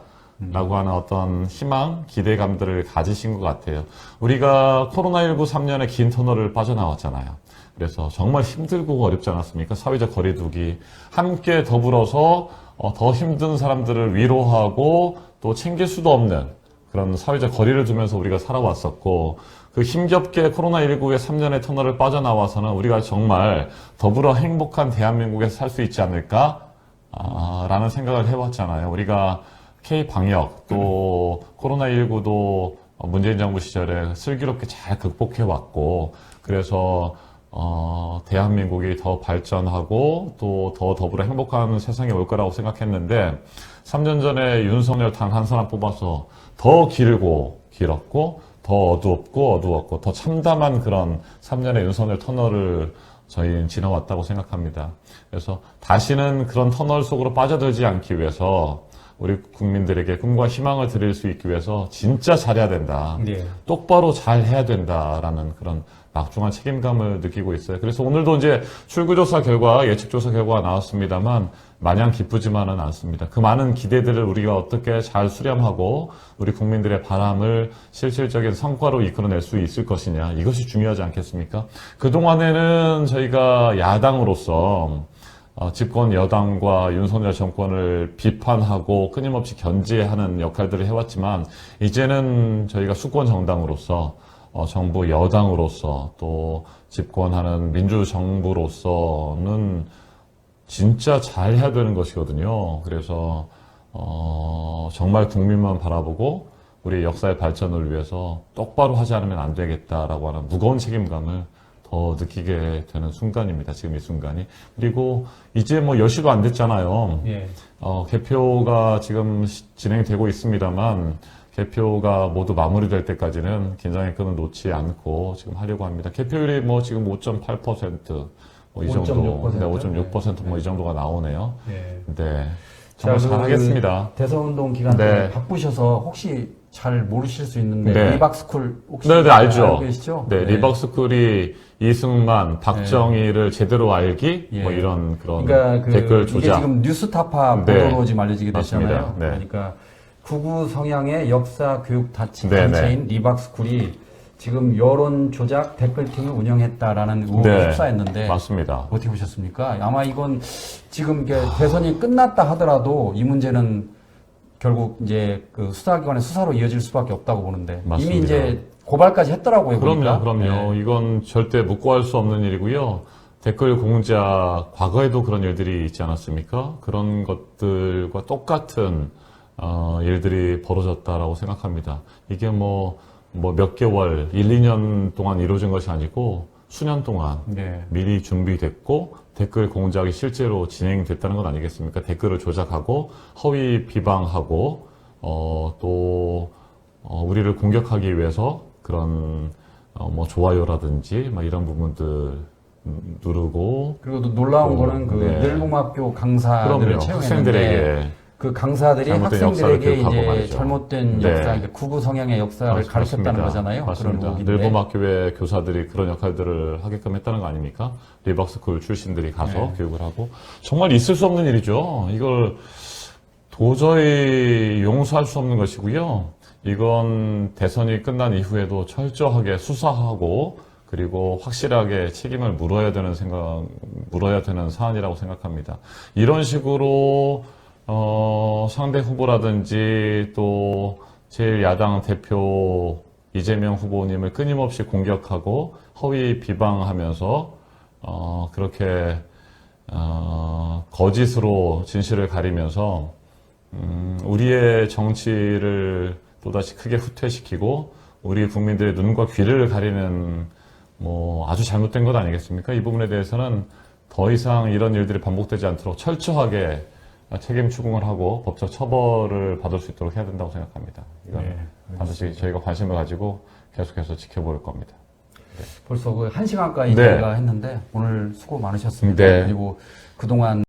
라고 하는 어떤 희망, 기대감들을 가지신 것 같아요. 우리가 코로나19 3년의 긴 터널을 빠져나왔잖아요. 그래서 정말 힘들고 어렵지 않았습니까? 사회적 거리두기. 함께 더불어서 더 힘든 사람들을 위로하고 또 챙길 수도 없는 그런 사회적 거리를 두면서 우리가 살아왔었고, 그 힘겹게 코로나19의 3년의 터널을 빠져나와서는 우리가 정말 더불어 행복한 대한민국에서 살 수 있지 않을까? 라는 생각을 해왔잖아요. 우리가 K-방역, 또 코로나19도 문재인 정부 시절에 슬기롭게 잘 극복해왔고, 그래서 대한민국이 더 발전하고 또 더 더불어 행복한 세상이 올 거라고 생각했는데, 3년 전에 윤석열 단 한 사람 뽑아서 더 길었고 더 어두웠고 더 참담한 그런 3년의 윤석열 터널을 저희는 지나왔다고 생각합니다. 그래서 다시는 그런 터널 속으로 빠져들지 않기 위해서 우리 국민들에게 꿈과 희망을 드릴 수 있기 위해서 진짜 잘해야 된다. 네. 똑바로 잘 해야 된다라는 그런 막중한 책임감을 느끼고 있어요. 그래서 오늘도 이제 출구조사 결과, 예측조사 결과가 나왔습니다만 마냥 기쁘지만은 않습니다. 그 많은 기대들을 우리가 어떻게 잘 수렴하고 우리 국민들의 바람을 실질적인 성과로 이끌어낼 수 있을 것이냐, 이것이 중요하지 않겠습니까? 그동안에는 저희가 야당으로서 집권 여당과 윤석열 정권을 비판하고 끊임없이 견제하는 역할들을 해왔지만 이제는 저희가 수권 정당으로서 정부 여당으로서 또 집권하는 민주정부로서는 진짜 잘 해야 되는 것이거든요. 그래서 정말 국민만 바라보고 우리 역사의 발전을 위해서 똑바로 하지 않으면 안 되겠다라고 하는 무거운 책임감을 더 느끼게 되는 순간입니다. 지금 이 순간이. 그리고 이제 뭐 10시도 안 됐잖아요. 예. 개표가 지금 진행되고 있습니다만 개표가 모두 마무리될 때까지는 긴장의 끈을 놓지 않고 지금 하려고 합니다. 개표율이 뭐 지금 5.8%, 뭐 이 정도, 5.6%. 네, 5.6% 뭐 이 정도가 나오네요. 예. 네, 정말 자, 잘하겠습니다. 대선운동 기간 때 네. 바쁘셔서 혹시 잘 모르실 수 있는데 네. 리박스쿨 혹시 네, 알죠. 알고 계시죠? 네, 리박스쿨이 이승만, 박정희를 제대로 알기, 예. 뭐 이런 그런 그러니까 댓글 이게 조작. 지금 뉴스타파 네. 보도로 지금 알려지게 됐잖아요. 맞습니다. 네. 그러니까 구구 성향의 역사 교육 네, 단체인 리박스쿨이 지금 여론 조작 댓글팀을 운영했다라는 의혹을 네. 휩싸였는데 맞습니다. 어떻게 보셨습니까? 아마 이건 지금 이게 대선이 끝났다 하더라도 이 문제는 결국 이제 그 수사기관의 수사로 이어질 수밖에 없다고 보는데 맞습니다. 이미 이제 고발까지 했더라고요. 보니까. 그럼요. 네. 이건 절대 묵고할 수 없는 일이고요. 댓글 공작, 과거에도 그런 일들이 있지 않았습니까? 그런 것들과 똑같은 일들이 벌어졌다라고 생각합니다. 이게 뭐 몇 개월, 1, 2년 동안 이루어진 것이 아니고 수년 동안 네. 미리 준비됐고 댓글 공작이 실제로 진행됐다는 건 아니겠습니까? 댓글을 조작하고 허위 비방하고 또 우리를 공격하기 위해서 그런 뭐 좋아요라든지 막 이런 부분들 누르고 그리고 또 놀라운 거는 그 네. 늘봉학교 강사들을 그럼요. 채용했는데 학생들에게 그 강사들이 잘못된 학생들에게 역사를 교육하고 이제 말이죠. 잘못된 네. 역사, 그러니까 구구 성향의 역사를 가르쳤다는 맞습니다. 거잖아요. 맞습니다. 그런 의혹인데. 늘봄학교의 교사들이 그런 역할들을 하게끔 했다는 거 아닙니까? 리박스쿨 출신들이 가서 네. 교육을 하고 정말 있을 수 없는 일이죠. 이걸 도저히 용서할 수 없는 것이고요. 이건 대선이 끝난 이후에도 철저하게 수사하고 그리고 확실하게 책임을 물어야 되는 사안이라고 생각합니다. 이런 식으로 상대 후보라든지 또 제1야당 대표 이재명 후보님을 끊임없이 공격하고 허위 비방하면서 그렇게 거짓으로 진실을 가리면서 우리의 정치를 또다시 크게 후퇴시키고 우리 국민들의 눈과 귀를 가리는 뭐 아주 잘못된 것 아니겠습니까? 이 부분에 대해서는 더 이상 이런 일들이 반복되지 않도록 철저하게 책임 추궁을 하고 법적 처벌을 받을 수 있도록 해야 된다고 생각합니다. 이건 네, 반드시 저희가 관심을 가지고 계속해서 지켜볼 겁니다. 벌써 그 1시간 가까이 네. 저희가 했는데 오늘 수고 많으셨습니다. 네. 그리고 그동안